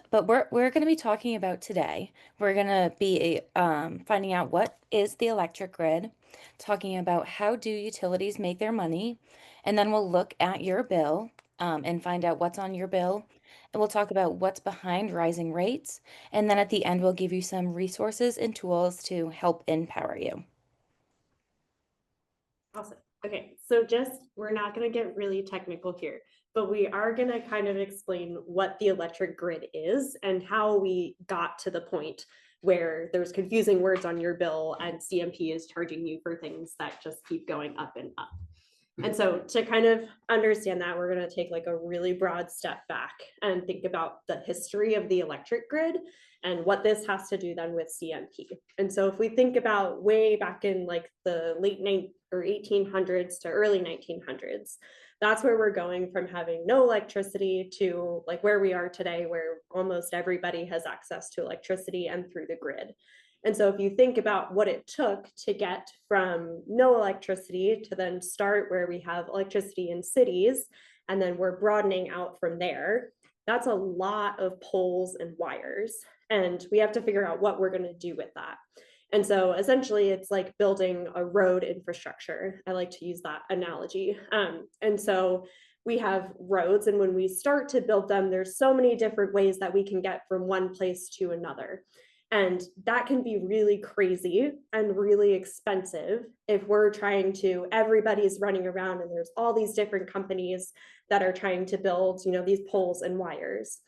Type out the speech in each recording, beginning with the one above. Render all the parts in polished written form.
But we're going to be talking about today. We're going to be finding out what is the electric grid, talking about how do utilities make their money, and then we'll look at your bill and find out what's on your bill. And we'll talk about what's behind rising rates. And then at the end, we'll give you some resources and tools to help empower you. Awesome. Okay, so we're not going to get really technical here, but we are going to kind of explain what the electric grid is and how we got to the point where there's confusing words on your bill and CMP is charging you for things that just keep going up and up. And so to kind of understand that, we're going to take like a really broad step back and think about the history of the electric grid and what this has to do then with CMP. And so if we think about way back in like the late 1800s to early 1900s, that's where we're going from having no electricity to like where we are today, where almost everybody has access to electricity and through the grid. And so if you think about what it took to get from no electricity to then start where we have electricity in cities, and then we're broadening out from there, that's a lot of poles and wires. And we have to figure out what we're going to do with that. And so essentially it's like building a road infrastructure. I like to use that analogy. And so we have roads, and when we start to build them, there's so many different ways that we can get from one place to another. And that can be really crazy and really expensive if we're trying to, everybody's running around and there's all these different companies that are trying to build, these poles and wires.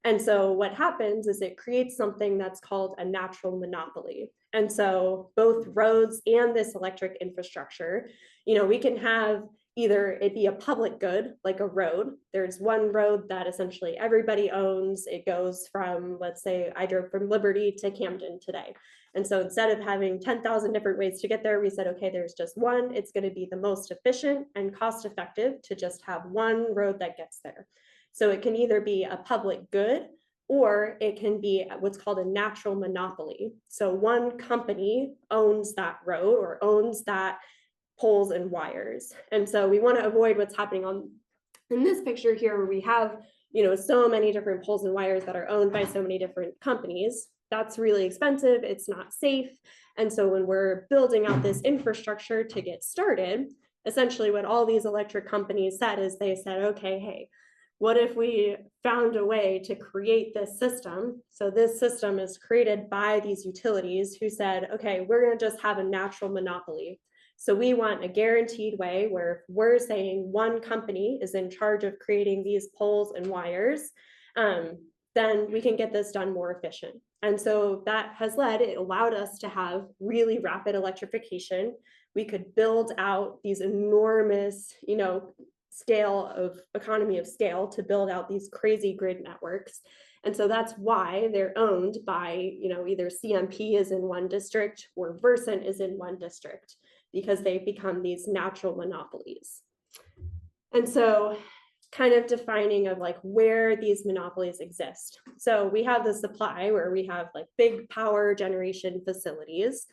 And so what happens is it creates something that's called a natural monopoly. And so both roads and this electric infrastructure, we can have either it be a public good, like a road. There's one road that essentially everybody owns. It goes from, let's say I drove from Liberty to Camden today. And so instead of having 10,000 different ways to get there, we said, okay, there's just one. It's going to be the most efficient and cost effective to just have one road that gets there. So it can either be a public good, or it can be what's called a natural monopoly. So one company owns that road or owns that poles and wires. And so we want to avoid what's happening in this picture here, where we have, so many different poles and wires that are owned by so many different companies. That's really expensive. It's not safe. And so when we're building out this infrastructure to get started, essentially what all these electric companies said is they said, okay, hey, what if we found a way to create this system? So this system is created by these utilities who said, okay, we're going to just have a natural monopoly. So we want a guaranteed way where if we're saying one company is in charge of creating these poles and wires, then we can get this done more efficient. And so that has it allowed us to have really rapid electrification. We could build out these enormous, economy of scale to build out these crazy grid networks. And so that's why they're owned by, either CMP is in one district or Versant is in one district, because they've become these natural monopolies. And so kind of defining of like where these monopolies exist. So we have the supply where we have like big power generation facilities.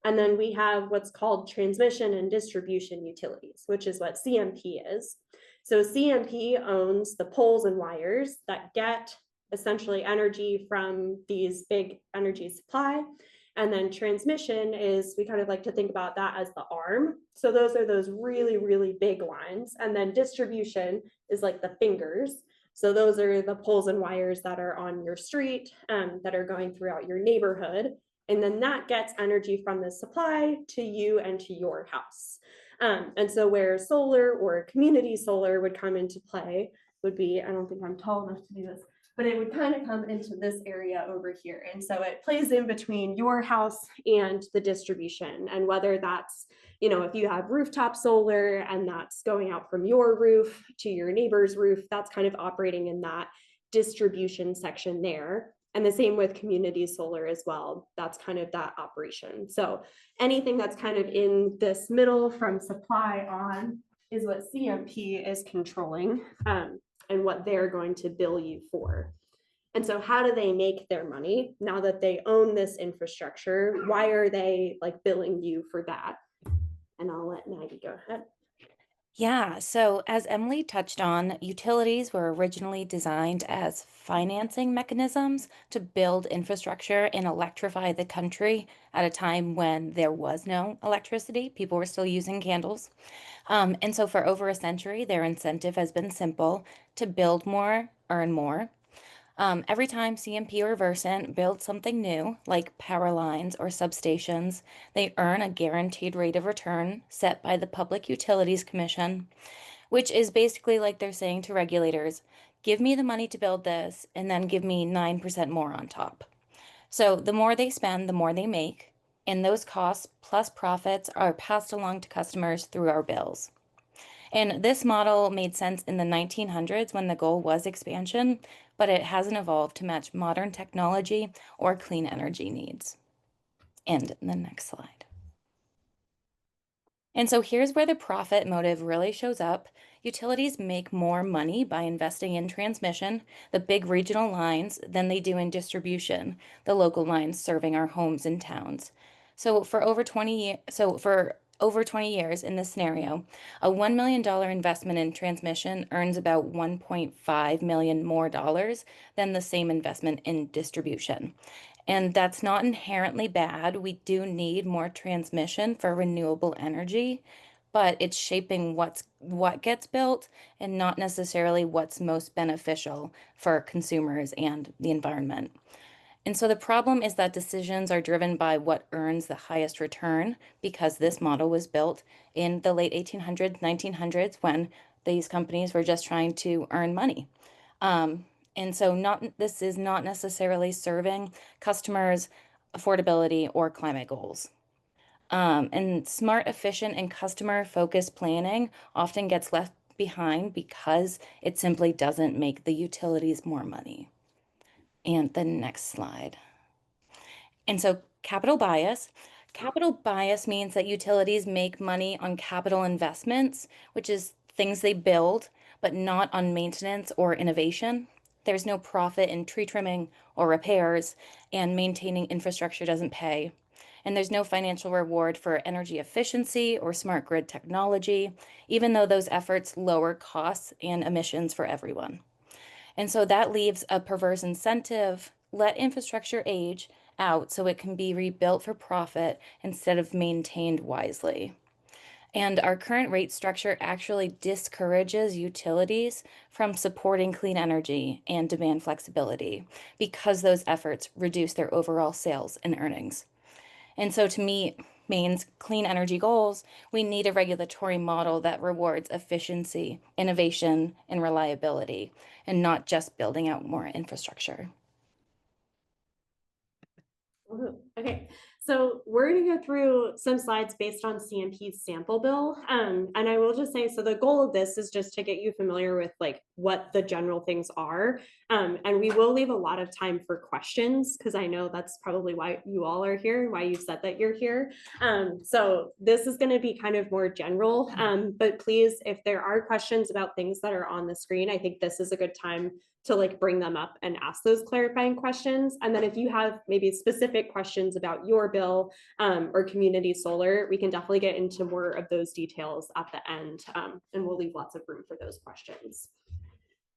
And then we have what's called transmission and distribution utilities, which is what CMP is. So CMP owns the poles and wires that get essentially energy from these big energy supply. And then transmission is, we kind of like to think about that as the arm. So those are those really, really big lines. And then distribution is like the fingers. So those are the poles and wires that are on your street, that are going throughout your neighborhood. And then that gets energy from the supply to you and to your house. And so where solar or community solar would come into play would be, I don't think I'm tall enough to do this, but it would kind of come into this area over here. And so it plays in between your house and the distribution. And whether that's, if you have rooftop solar and that's going out from your roof to your neighbor's roof, that's kind of operating in that distribution section there. And the same with community solar as well. That's kind of that operation. So anything that's kind of in this middle from supply on is what CMP is controlling. And what they're going to bill you for. And so how do they make their money now that they own this infrastructure? Why are they like billing you for that? And I'll let Maggie go ahead. Yeah, so as Emily touched on, utilities were originally designed as financing mechanisms to build infrastructure and electrify the country at a time when there was no electricity. People were still using candles. And so for over a century, their incentive has been simple: to build more, earn more. Every time CMP or Versant builds something new, like power lines or substations, they earn a guaranteed rate of return set by the Public Utilities Commission, which is basically like they're saying to regulators, give me the money to build this, and then give me 9% more on top. So the more they spend, the more they make, and those costs plus profits are passed along to customers through our bills. And this model made sense in the 1900s when the goal was expansion, but it hasn't evolved to match modern technology or clean energy needs. And the next slide. And so here's where the profit motive really shows up. Utilities make more money by investing in transmission, the big regional lines, than they do in distribution, the local lines serving our homes and towns. So for over 20 years in this scenario, a $1 million investment in transmission earns about 1.5 million more dollars than the same investment in distribution. And that's not inherently bad. We do need more transmission for renewable energy, but it's shaping what gets built and not necessarily what's most beneficial for consumers and the environment. And so the problem is that decisions are driven by what earns the highest return because this model was built in the late 1800s, 1900s when these companies were just trying to earn money. And so this is not necessarily serving customers' affordability or climate goals. And smart, efficient, and customer-focused planning often gets left behind because it simply doesn't make the utilities more money. And the next slide. And so capital bias means that utilities make money on capital investments, which is things they build, but not on maintenance or innovation. There's no profit in tree trimming or repairs, and maintaining infrastructure doesn't pay. And there's no financial reward for energy efficiency or smart grid technology, even though those efforts lower costs and emissions for everyone. And so that leaves a perverse incentive. Let infrastructure age out so it can be rebuilt for profit instead of maintained wisely. And our current rate structure actually discourages utilities from supporting clean energy and demand flexibility because those efforts reduce their overall sales and earnings. And so to meet Maine's clean energy goals, we need a regulatory model that rewards efficiency, innovation, and reliability, and not just building out more infrastructure. Ooh, okay, so we're going to go through some slides based on CMP's sample bill. And I will just say, so the goal of this is just to get you familiar with like what the general things are. And we will leave a lot of time for questions because I know that's probably why you all are here, why you said that you're here. So this is going to be kind of more general, but please, if there are questions about things that are on the screen, I think this is a good time to like bring them up and ask those clarifying questions. And then if you have maybe specific questions about your bill or community solar, we can definitely get into more of those details at the end, and we'll leave lots of room for those questions.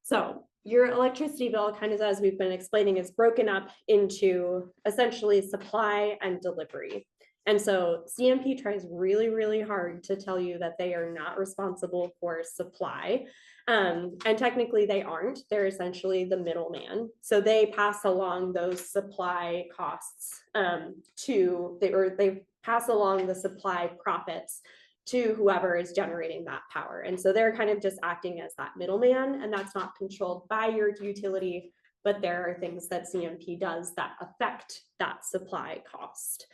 So your electricity bill, kind of as we've been explaining, is broken up into essentially supply and delivery. And so CMP tries really, really hard to tell you that they are not responsible for supply. And technically they aren't. They're essentially the middleman. So they pass along those supply costs they pass along the supply profits to whoever is generating that power. And so they're kind of just acting as that middleman, and that's not controlled by your utility, but there are things that CMP does that affect that supply cost.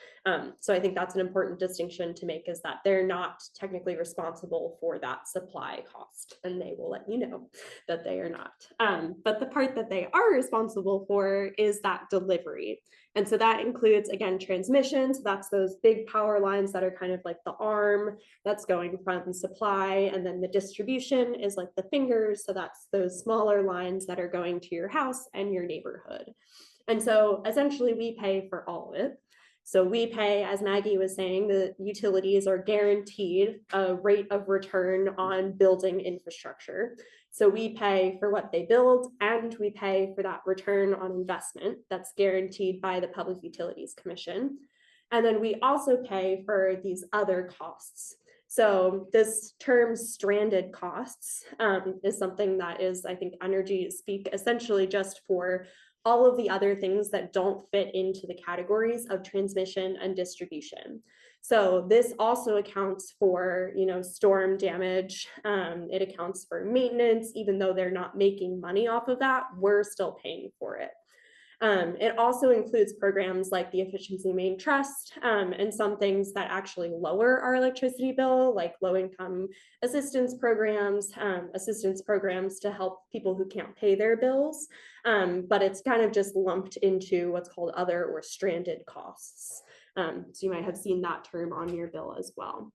So I think that's an important distinction to make, is that they're not technically responsible for that supply cost, and they will let you know that they are not. But the part that they are responsible for is that delivery. And so that includes, again, transmission. So that's those big power lines that are kind of like the arm that's going from supply, and then the distribution is like the fingers. So that's those smaller lines that are going to your house and your neighborhood. And so essentially we pay for all of it. So we pay, as Maggie was saying, the utilities are guaranteed a rate of return on building infrastructure. So we pay for what they build, and we pay for that return on investment that's guaranteed by the Public Utilities Commission. And then we also pay for these other costs. So this term stranded costs is something that is, I think, energy speak essentially just for all of the other things that don't fit into the categories of transmission and distribution. So this also accounts for, storm damage. It accounts for maintenance, even though they're not making money off of that, we're still paying for it. It also includes programs like the Efficiency Maine Trust and some things that actually lower our electricity bill, like low-income assistance programs to help people who can't pay their bills. But it's kind of just lumped into what's called other or stranded costs. So you might have seen that term on your bill as well.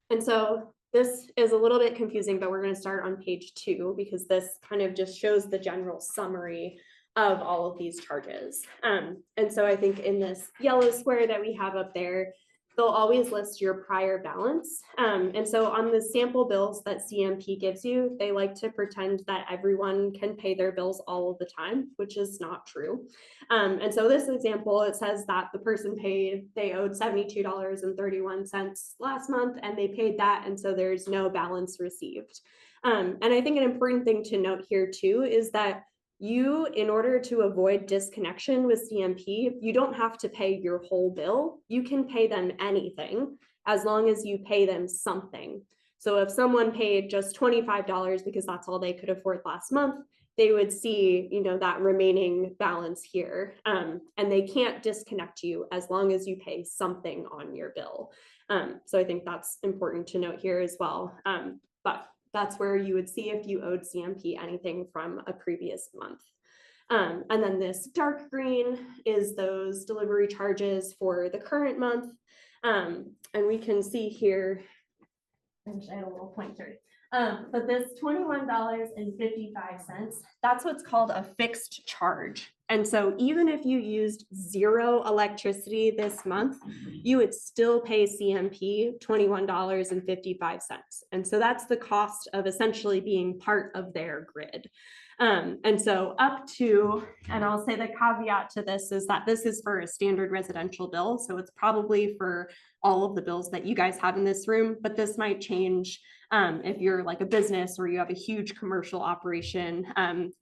And so this is a little bit confusing, but we're going to start on page 2 because this kind of just shows the general summary of all of these charges. And so I think in this yellow square that we have up there, they'll always list your prior balance. And so on the sample bills that CMP gives you, they like to pretend that everyone can pay their bills all of the time, which is not true. And so this example, it says that the person they owed $72.31 last month, and they paid that, and so there's no balance received. And I think an important thing to note here too is that in order to avoid disconnection with CMP, you don't have to pay your whole bill. You can pay them anything as long as you pay them something. So if someone paid just $25 because that's all they could afford last month, they would see, that remaining balance here. And they can't disconnect you as long as you pay something on your bill. So I think that's important to note here as well. But that's where you would see if you owed CMP anything from a previous month. And then this dark green is those delivery charges for the current month. And we can see here, I wish I had a little pointer. But this $21.55, that's what's called a fixed charge. And so even if you used 0 electricity this month, you would still pay CMP $21.55. And so that's the cost of essentially being part of their grid. And so up to, and I'll say the caveat to this is that this is for a standard residential bill. So it's probably for all of the bills that you guys have in this room, but this might change if you're like a business or you have a huge commercial operation,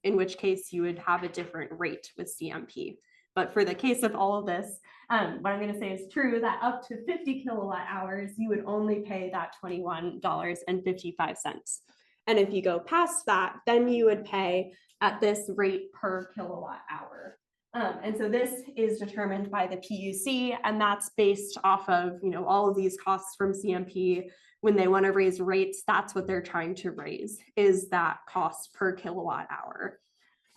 in which case you would have a different rate with CMP. But for the case of all of this, what I'm going to say is true that up to 50 kilowatt hours, you would only pay that $21.55. And if you go past that, then you would pay at this rate per kilowatt hour. And so this is determined by the PUC, and that's based off of, all of these costs from CMP. When they want to raise rates, that's what they're trying to raise, is that cost per kilowatt hour.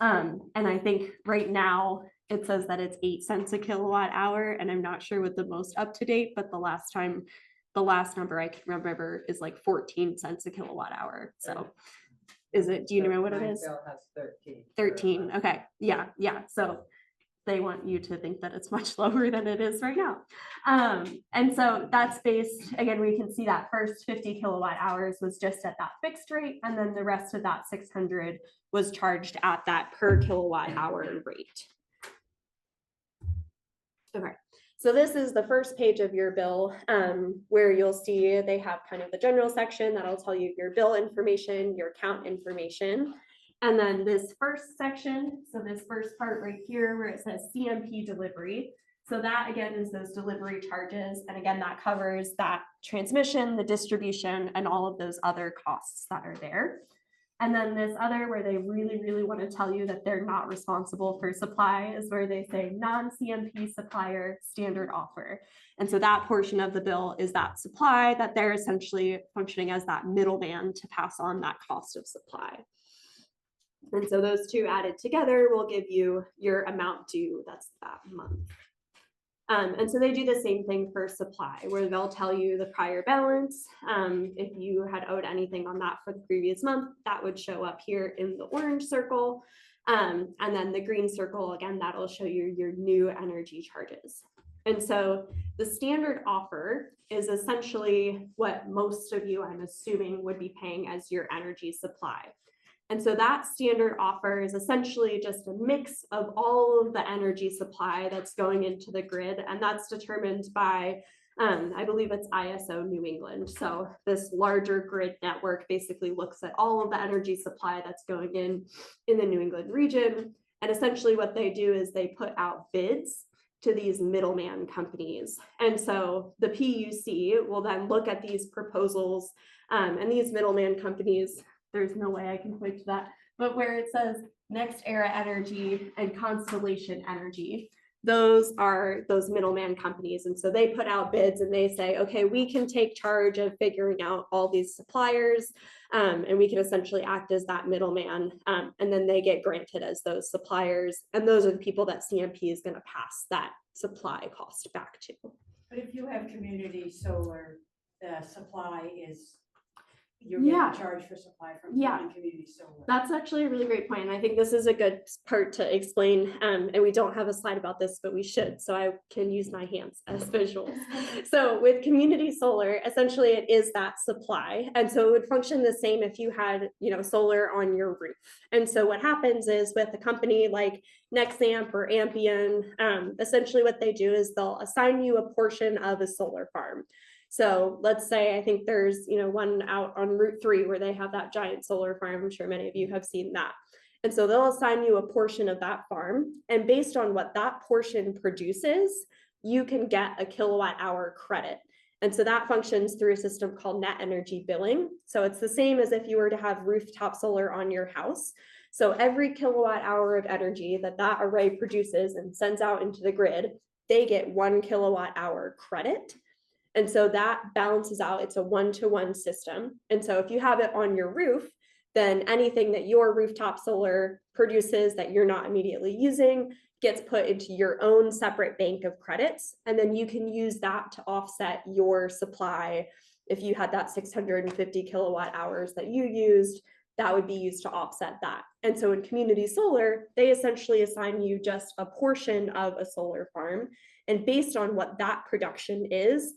And I think right now it says that it's 8 cents a kilowatt hour, and I'm not sure what the most up to date, but the last number I can remember is like 14 cents a kilowatt hour. So do you know what it is? Bill has 13. 13. Okay. Yeah. So they want you to think that it's much lower than it is right now. And so that's based, again, we can see that first 50 kilowatt hours was just at that fixed rate. And then the rest of that 600 was charged at that per kilowatt hour rate. Okay. So this is the first page of your bill, where you'll see they have kind of the general section that'll tell you your bill information, your account information. And then this first section, so this first part right here where it says CMP delivery. So that again is those delivery charges. And again, that covers that transmission, the distribution, and all of those other costs that are there. And then this other where they really, really want to tell you that they're not responsible for supply is where they say non-CMP supplier standard offer. And so that portion of the bill is that supply that they're essentially functioning as that middleman to pass on that cost of supply. And so those two added together will give you your amount due, that's that month. And so they do the same thing for supply, where they'll tell you the prior balance. If you had owed anything on that for the previous month, that would show up here in the orange circle. And then the green circle, again, that'll show you your new energy charges. And so the standard offer is essentially what most of you, I'm assuming, would be paying as your energy supply. And so that standard offer is essentially just a mix of all of the energy supply that's going into the grid. And that's determined by, I believe it's ISO New England. So this larger grid network basically looks at all of the energy supply that's going in the New England region. And essentially what they do is they put out bids to these middleman companies. And so the PUC will then look at these proposals, and these middleman companies, there's no way I can point to that, but where it says Next Era Energy and Constellation Energy, those are those middleman companies. And so they put out bids and they say, okay, we can take charge of figuring out all these suppliers, and we can essentially act as that middleman, and then they get granted as those suppliers, and those are the people that CMP is going to pass that supply cost back to. But if you have community solar, the supply is, you're Yeah. getting charged for supply from Yeah. community solar. That's actually a really great point. And I think this is a good part to explain. And we don't have a slide about this, but we should. So I can use my hands as visuals. So with community solar, essentially it is that supply. And so it would function the same if you had, solar on your roof. And so what happens is with a company like Nexamp or Ampion, essentially what they do is they'll assign you a portion of a solar farm. So let's say, I think there's, one out on Route 3 where they have that giant solar farm. I'm sure many of you have seen that. And so they'll assign you a portion of that farm. And based on what that portion produces, you can get a kilowatt hour credit. And so that functions through a system called net energy billing. So it's the same as if you were to have rooftop solar on your house. So every kilowatt hour of energy that array produces and sends out into the grid, they get 1 kilowatt hour credit. And so that balances out. It's a one-to-one system. And so if you have it on your roof, then anything that your rooftop solar produces that you're not immediately using gets put into your own separate bank of credits. And then you can use that to offset your supply. If you had that 650 kilowatt hours that you used, that would be used to offset that. And so in community solar, they essentially assign you just a portion of a solar farm. And based on what that production is,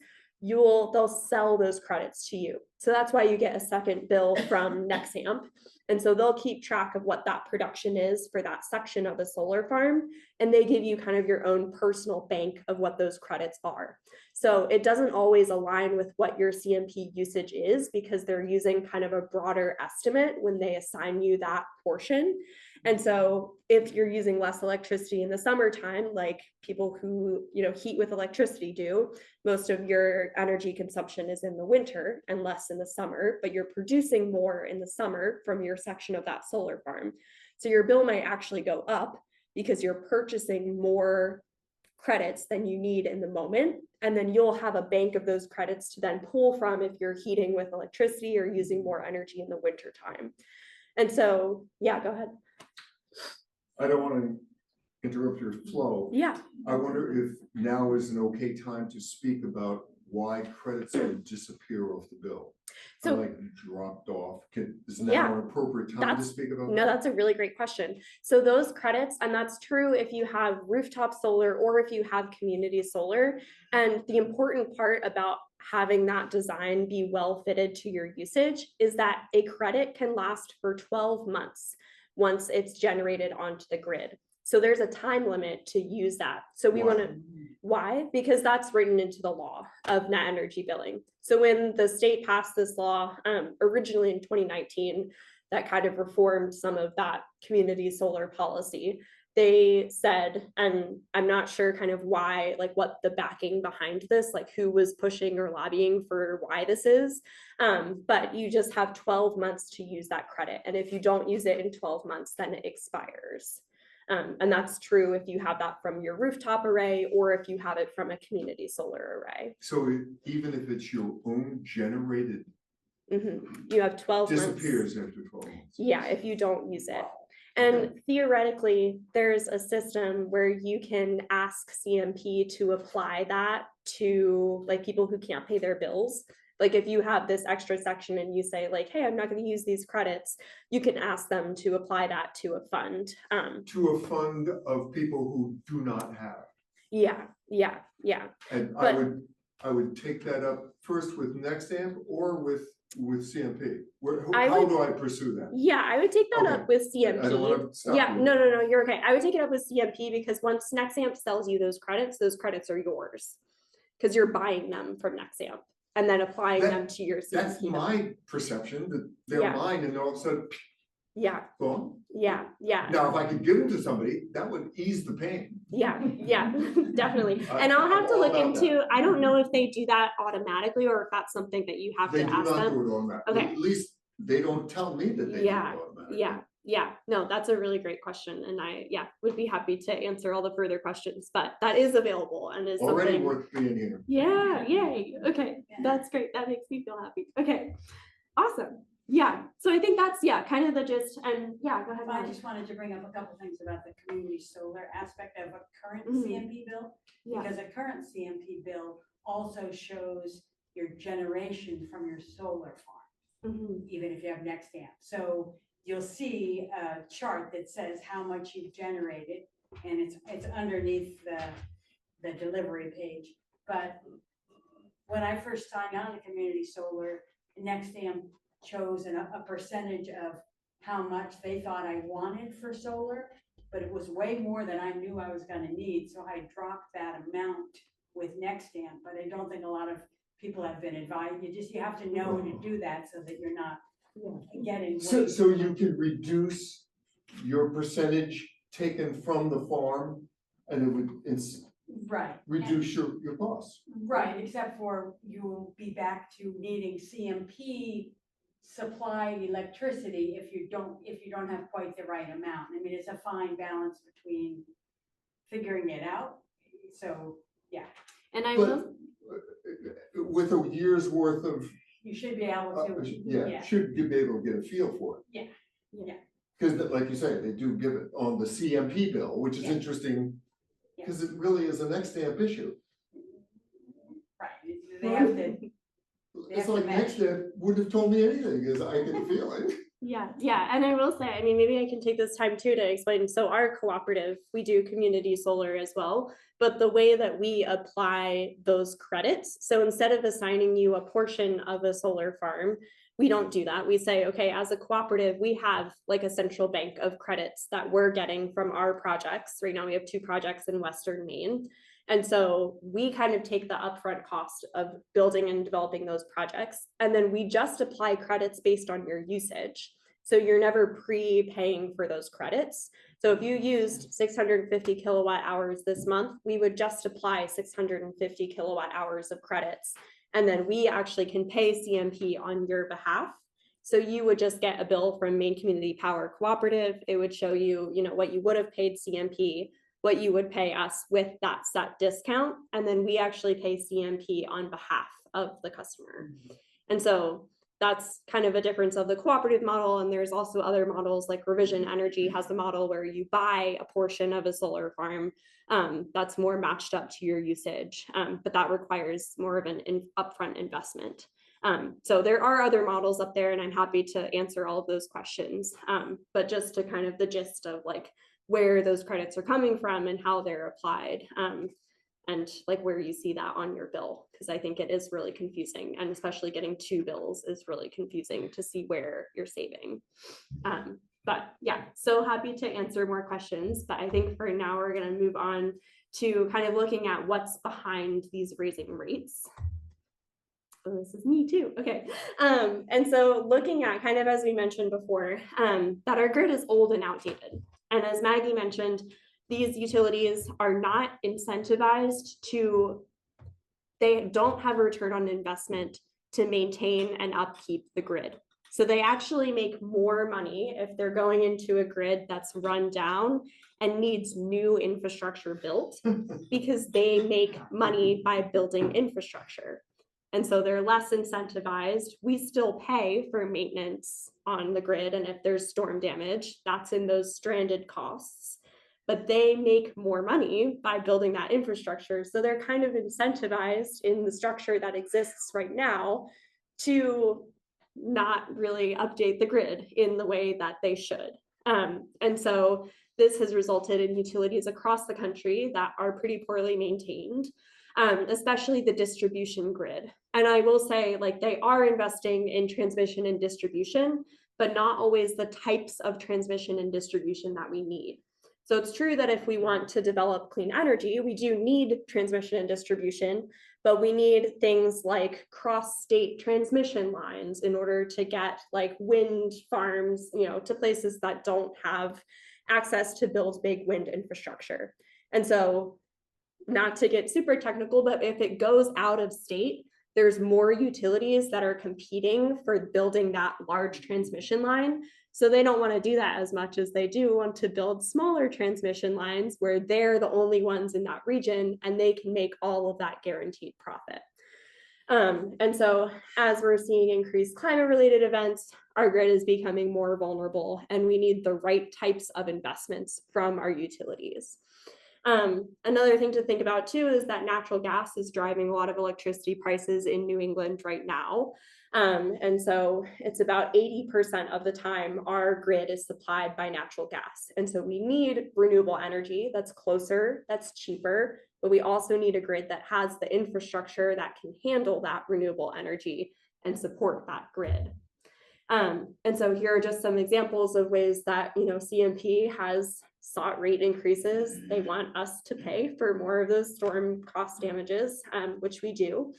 they'll sell those credits to you. So that's why you get a second bill from Nexamp. And so they'll keep track of what that production is for that section of a solar farm. And they give you kind of your own personal bank of what those credits are. So it doesn't always align with what your CMP usage is because they're using kind of a broader estimate when they assign you that portion. And so if you're using less electricity in the summertime, like people who, heat with electricity do, most of your energy consumption is in the winter and less in the summer, but you're producing more in the summer from your section of that solar farm. So your bill might actually go up because you're purchasing more credits than you need in the moment. And then you'll have a bank of those credits to then pull from if you're heating with electricity or using more energy in the winter time. And so, yeah, go ahead. I don't want to interrupt your flow. Yeah. I wonder if now is an okay time to speak about why credits would disappear off the bill. So like dropped off. Is now an appropriate time to speak about that? No, that's a really great question. So those credits, and that's true if you have rooftop solar or if you have community solar. And the important part about having that design be well fitted to your usage is that a credit can last for 12 months once it's generated onto the grid. So there's a time limit to use that. So we want to, why? Because that's written into the law of net energy billing. So when the state passed this law, originally in 2019, that kind of reformed some of that community solar policy. They said, and I'm not sure kind of why, like what the backing behind this, like who was pushing or lobbying for why this is, but you just have 12 months to use that credit. And if you don't use it in 12 months, then it expires. And that's true if you have that from your rooftop array or if you have it from a community solar array. So even if it's your own generated, you have 12 disappears months. after 12 months. Yeah, if you don't use it. And theoretically, there's a system where you can ask CMP to apply that to like people who can't pay their bills. Like if you have this extra section and you say like, hey, I'm not going to use these credits, you can ask them to apply that to a fund. To a fund of people who do not have. Yeah, yeah, yeah. And But- I would take that up first with NextAmp or with CMP. I How would- do I pursue that? Yeah, I would take that Okay. up with I CMP. don't wanna stop Yeah, you. no, you're okay. I would take it up with CMP because once Nexamp sells you those credits are yours. Because you're buying them from Nexamp and then applying That- them to your That's CMP bill. my perception, that they're Yeah. mine and all of a sudden, Yeah, gone. yeah. Now, if I could give them to somebody, that would ease the pain. Yeah, definitely. I- And I'll have I'm to all look about into, I don't know if they do that automatically or if that's something that you have to They do ask not them. do it automatically. Okay. At least they don't tell me that they do it Yeah, automatically. Yeah, no, that's a really great question. And I, would be happy to answer all the further questions, but that is available and is Already something. worth being here. Yeah, yay. Okay, that's great. That makes me feel happy. Okay, awesome. Yeah, so I think that's, kind of the gist. And go ahead. I Molly. just wanted to bring up a couple things about the community solar aspect of a current Mhm. CMP bill. Yeah, Because a current CMP bill also shows your generation from your solar farm, mhm, even if you have NextAmp. So you'll see a chart that says how much you've generated, and it's underneath the delivery page. But when I first signed on to community solar, NextAmp chose a percentage of how much they thought I wanted for solar, but it was way more than I knew I was gonna need, so I dropped that amount with NextAmp, but I don't think a lot of people have been advised. You have to know to do that so that you're not getting. So you can reduce your percentage taken from the farm and it would, Right. reduce your costs. Right, except for you'll be back to needing CMP supplied electricity if you don't have quite the right amount. I mean, it's a fine balance between figuring it out. So, and I But will, with a year's worth of, you should be able to, should you be able to get a feel for it? Yeah. Because like you say, they do give it on the CMP bill, which is Yeah. interesting, because it really is a NextAmp issue. right, they have to, It's have to like match. NextAmp wouldn't have told me anything, because I can feel it. yeah. And I will say, I mean, maybe I can take this time too to explain. So our cooperative, we do community solar as well, but the way that we apply those credits, so instead of assigning you a portion of a solar farm, we don't do that. We say, okay, as a cooperative, we have like a central bank of credits that we're getting from our projects. Right now we have 2 projects in Western Maine. And so we kind of take the upfront cost of building and developing those projects, and then we just apply credits based on your usage. So you're never pre-paying for those credits. So if you used 650 kilowatt hours this month, we would just apply 650 kilowatt hours of credits. And then we actually can pay CMP on your behalf. So you would just get a bill from Maine Community Power Cooperative. It would show you, what you would have paid CMP, what you would pay us with that set discount. And then we actually pay CMP on behalf of the customer. And so that's kind of a difference of the cooperative model. And there's also other models like Revision Energy has a model where you buy a portion of a solar farm that's more matched up to your usage, but that requires more of an upfront investment. So there are other models up there, and I'm happy to answer all of those questions. But just to kind of the gist of like where those credits are coming from and how they're applied, and like where you see that on your bill, because I think it is really confusing, and especially getting 2 bills is really confusing to see where you're saving. But yeah, so happy to answer more questions, but I think for now we're going to move on to kind of looking at what's behind these raising rates. Oh, this is me too. Okay. And so looking at kind of, as we mentioned before, that our grid is old and outdated. And as Maggie mentioned, these utilities are not incentivized they don't have a return on investment to maintain and upkeep the grid. So they actually make more money if they're going into a grid that's run down and needs new infrastructure built, because they make money by building infrastructure. And so they're less incentivized. We still pay for maintenance on the grid, and if there's storm damage, that's in those stranded costs. But they make more money by building that infrastructure. So they're kind of incentivized in the structure that exists right now to not really update the grid in the way that they should. And so this has resulted in utilities across the country that are pretty poorly maintained, especially the distribution grid. And I will say, like, they are investing in transmission and distribution, but not always the types of transmission and distribution that we need. So it's true that if we want to develop clean energy, we do need transmission and distribution, but we need things like cross-state transmission lines in order to get like wind farms, to places that don't have access to build big wind infrastructure. And so, not to get super technical, but if it goes out of state, there's more utilities that are competing for building that large transmission line. So they don't want to do that as much as they do want to build smaller transmission lines where they're the only ones in that region and they can make all of that guaranteed profit. And so as we're seeing increased climate related events, our grid is becoming more vulnerable and we need the right types of investments from our utilities. Another thing to think about too is that natural gas is driving a lot of electricity prices in New England right now. And so it's about 80% of the time our grid is supplied by natural gas. And so we need renewable energy that's closer, that's cheaper, but we also need a grid that has the infrastructure that can handle that renewable energy and support that grid. And so here are just some examples of ways that, CMP has sought rate increases. They want us to pay for more of those storm cost damages, which we do.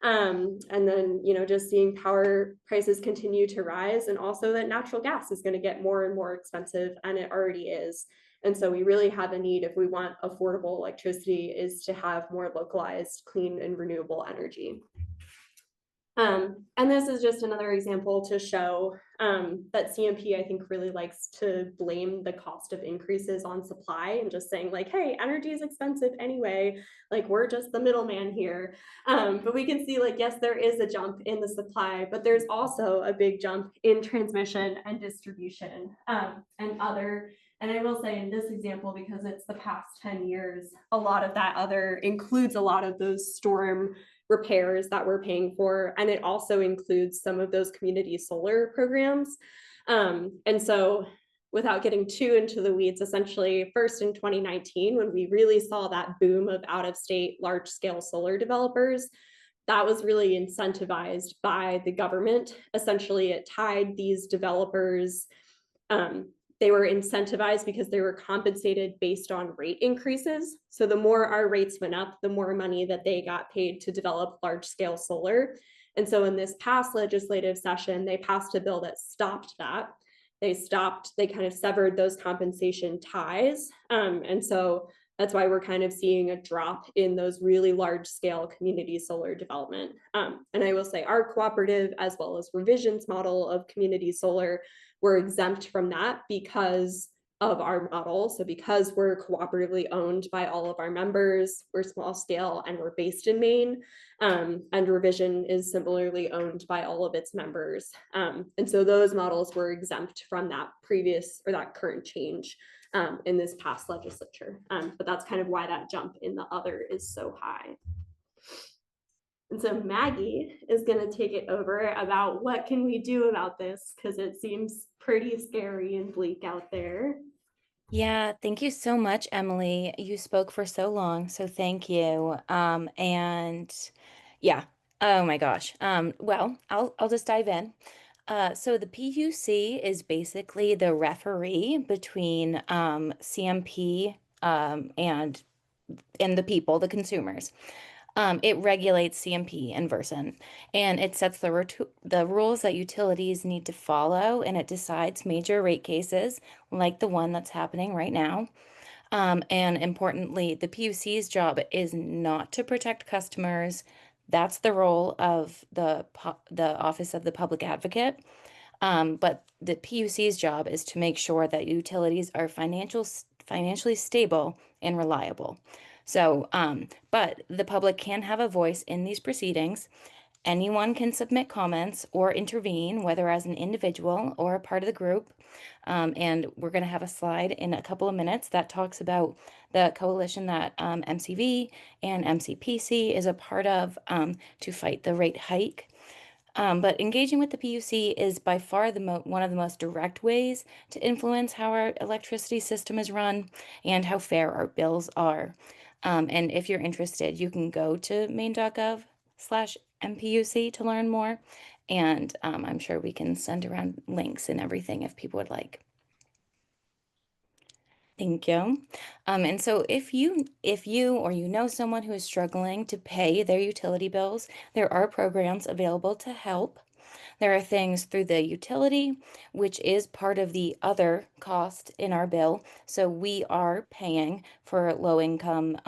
And then, just seeing power prices continue to rise, and also that natural gas is going to get more and more expensive, and it already is. And so we really have a need, if we want affordable electricity, is to have more localized, clean and renewable energy. And this is just another example to show that CMP, I think, really likes to blame the cost of increases on supply and just saying like, hey, energy is expensive anyway, like we're just the middleman here. But we can see like, yes, there is a jump in the supply, but there's also a big jump in transmission and distribution and I will say in this example, because it's the past 10 years, a lot of that other includes a lot of those storm repairs that we're paying for. And it also includes some of those community solar programs. And so without getting too into the weeds, essentially first in 2019, when we really saw that boom of out-of-state large-scale solar developers, that was really incentivized by the government. Essentially, it tied these developers, they were incentivized because they were compensated based on rate increases. So the more our rates went up, the more money that they got paid to develop large scale solar. And so in this past legislative session, they passed a bill that stopped that. They kind of severed those compensation ties. And so that's why we're kind of seeing a drop in those really large scale community solar development. And I will say our cooperative, as well as Revision's model of community solar, we're exempt from that because of our model. So because we're cooperatively owned by all of our members, we're small scale and we're based in Maine, and Revision is similarly owned by all of its members. And so those models were exempt from that that current change in this past legislature. But that's kind of why that jump in the other is so high. And so Maggie is going to take it over about what can we do about this, because it seems pretty scary and bleak out there. Yeah, thank you so much, Emily. You spoke for so long, so thank you. And yeah, oh my gosh. Well, I'll just dive in. So the PUC is basically the referee between CMP and the people, the consumers. It regulates CMP and Versant, and it sets the rules that utilities need to follow, and it decides major rate cases like the one that's happening right now. And importantly, the PUC's job is not to protect customers. That's the role of the Office of the Public Advocate. But the PUC's job is to make sure that utilities are financially stable and reliable. So, but the public can have a voice in these proceedings. Anyone can submit comments or intervene, whether as an individual or a part of the group. And we're going to have a slide in a couple of minutes that talks about the coalition that MCV and MCPC is a part of to fight the rate hike. But engaging with the PUC is by far one of the most direct ways to influence how our electricity system is run and how fair our bills are. And if you're interested, you can go to maine.gov/MPUC to learn more. And I'm sure we can send around links and everything if people would like. Thank you. And so if you or you know someone who is struggling to pay their utility bills, there are programs available to help. There are things through the utility, which is part of the other cost in our bill. So we are paying for low-income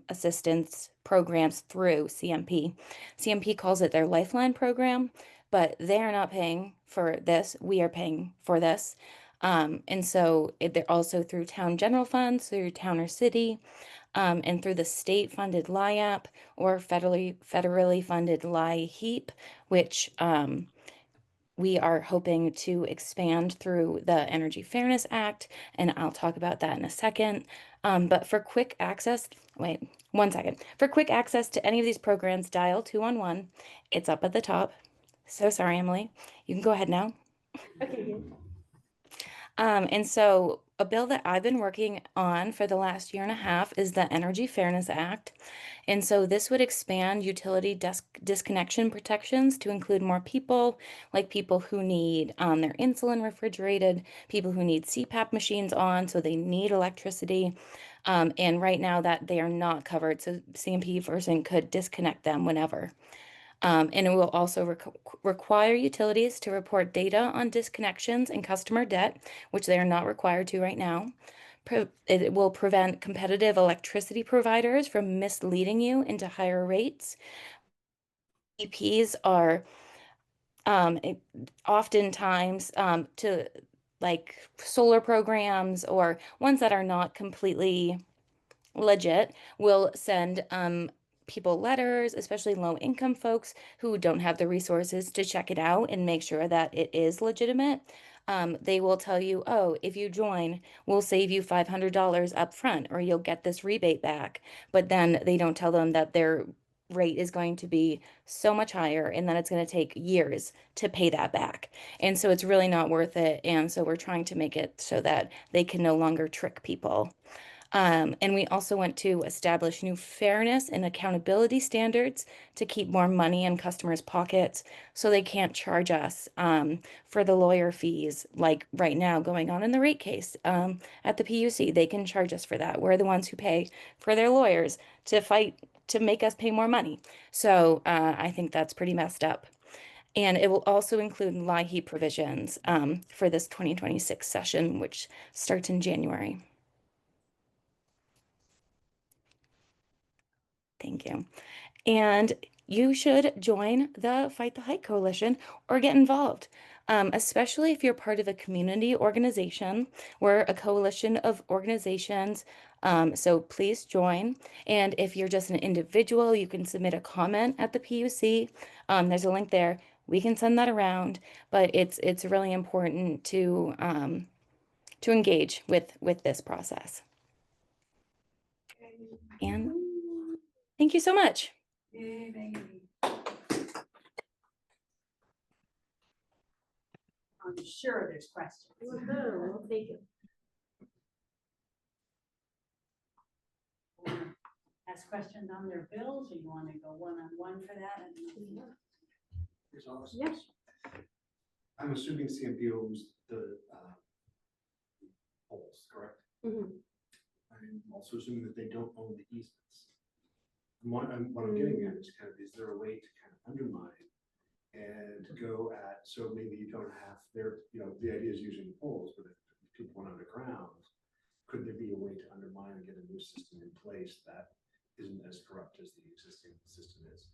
assistance programs through CMP. CMP calls it their Lifeline program, but they're not paying for this. We are paying for this. And so they're also through town general funds, through town or city, and through the state-funded LIAP or federally funded LIHEAP, which we are hoping to expand through the Energy Fairness Act, and I'll talk about that in a second. But for quick access, wait, 1 second. For quick access to any of these programs, dial 211. It's up at the top. So sorry, Emily. You can go ahead now. Okay. And so a bill that I've been working on for the last year and a half is the Energy Fairness Act. And so this would expand utility disconnection protections to include more people, like people who need their insulin refrigerated, people who need CPAP machines on, so they need electricity. And right now that they are not covered, so CMP person could disconnect them whenever. And it will also require utilities to report data on disconnections and customer debt, which they are not required to right now. It will prevent competitive electricity providers from misleading you into higher rates. EPs are oftentimes to like solar programs or ones that are not completely legit will send people letters, especially low income folks who don't have the resources to check it out and make sure that it is legitimate. They will tell you, oh, if you join, we'll save you $500 up front or you'll get this rebate back. But then they don't tell them that their rate is going to be so much higher and then it's going to take years to pay that back. And so it's really not worth it. And so we're trying to make it so that they can no longer trick people. And we also want to establish new fairness and accountability standards to keep more money in customers' pockets so they can't charge us for the lawyer fees, like right now going on in the rate case at the PUC. They can charge us for that. We're the ones who pay for their lawyers to fight to make us pay more money. So I think that's pretty messed up. And it will also include LIHEAP provisions for this 2026 session, which starts in January. Thank you. And you should join the Fight the Hike Coalition or get involved, especially if you're part of a community organization. We're a coalition of organizations, so please join. And if you're just an individual, you can submit a comment at the PUC. There's a link there. We can send that around, but it's really important to engage with this process. And thank you so much. Yay, baby. I'm sure there's questions. Woohoo, thank you. Ask questions on their bills, or you want to go one-on-one for that? Here's all this. Yes. I'm assuming CMP owns the poles, correct? Mhm. I'm also assuming that they don't own the easements. What I'm getting at is kind of, is there a way to kind of undermine and go at, so maybe you don't have their, the idea is using the poles, but if people went underground, could there be a way to undermine and get a new system in place that isn't as corrupt as the existing system is?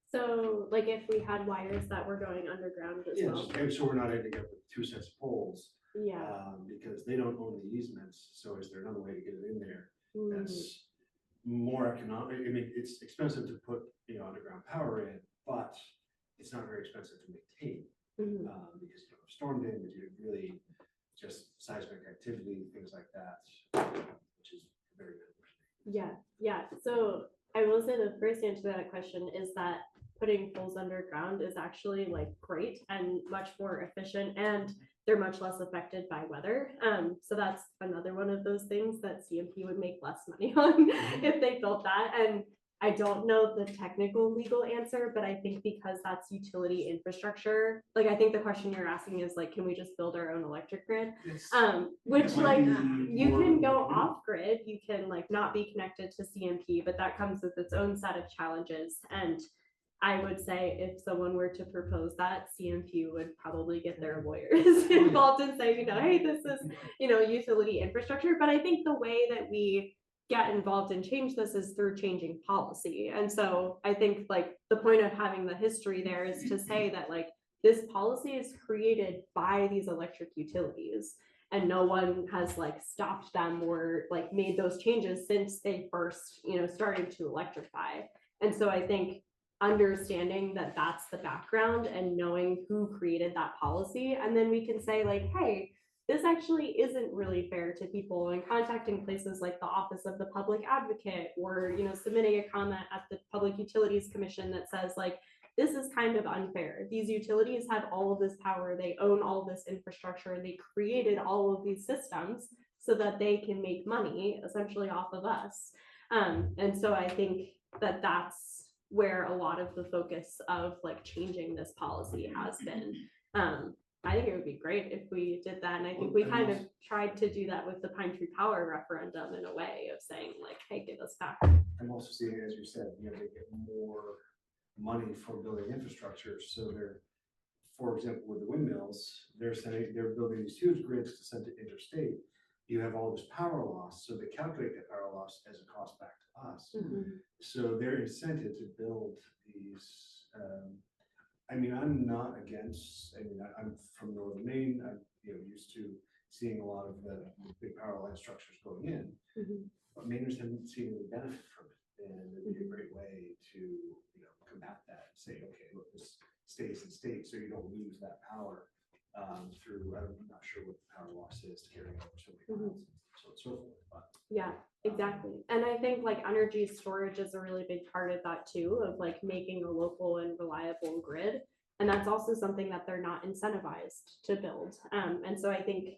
So like if we had wires that were going underground as well. And so we're not ending up with two sets of poles. Yeah. Because they don't own the easements, so is there another way to get it in there Mm. that's more economic? I mean, it's expensive to put underground power in, but it's not very expensive to maintain Mhm. because you don't have storm damage, you really just seismic activity, things like that, which is very beneficial. Yeah. So I will say the first answer to that question is that putting poles underground is actually like great and much more efficient, and they're much less affected by weather. So that's another one of those things that CMP would make less money on if they built that. And I don't know the technical legal answer, but I think because that's utility infrastructure, like I think the question you're asking is like, can we just build our own electric grid? Which like you can go off grid, you can like not be connected to CMP, but that comes with its own set of challenges. And I would say if someone were to propose that, CMP would probably get their lawyers involved and say, you know, hey, this is, you know, utility infrastructure. But I think the way that we get involved and change this is through changing policy. And so I think like the point of having the history there is to say that like this policy is created by these electric utilities, and no one has like stopped them or like made those changes since they first, you know, started to electrify. And so I think understanding that that's the background and knowing who created that policy, and then we can say like, hey, this actually isn't really fair to people, and contacting places like the Office of the Public Advocate, or, you know, submitting a comment at the Public Utilities Commission that says like, this is kind of unfair. These utilities have all of this power. They own all this infrastructure. They created all of these systems so that they can make money essentially off of us. And so I think that that's where a lot of the focus of like changing this policy has been. I think it would be great if we did that. And I think we kind of tried to do that with the Pine Tree Power referendum in a way of saying like, hey, give us back. I'm also seeing, as you said, you know, they get more money for building infrastructure. So they're, for example, with the windmills, they're building these huge grids to send to interstate. You have all this power loss. So they calculate the power loss as a cost back to us. So they're incented to build these, I mean, I'm not against, I mean, I'm from northern Maine. I'm, you know, used to seeing a lot of the big power line structures going in, but Mainers haven't seen any benefit from it. And it'd be a great way to, you know, combat that and say, okay, look, this stays in state so you don't lose that power through, I'm not sure what the power loss is to carry over so many miles, so on and so forth. But yeah, exactly. And I think like energy storage is a really big part of that too, of like making a local and reliable grid. And that's also something that they're not incentivized to build. And so I think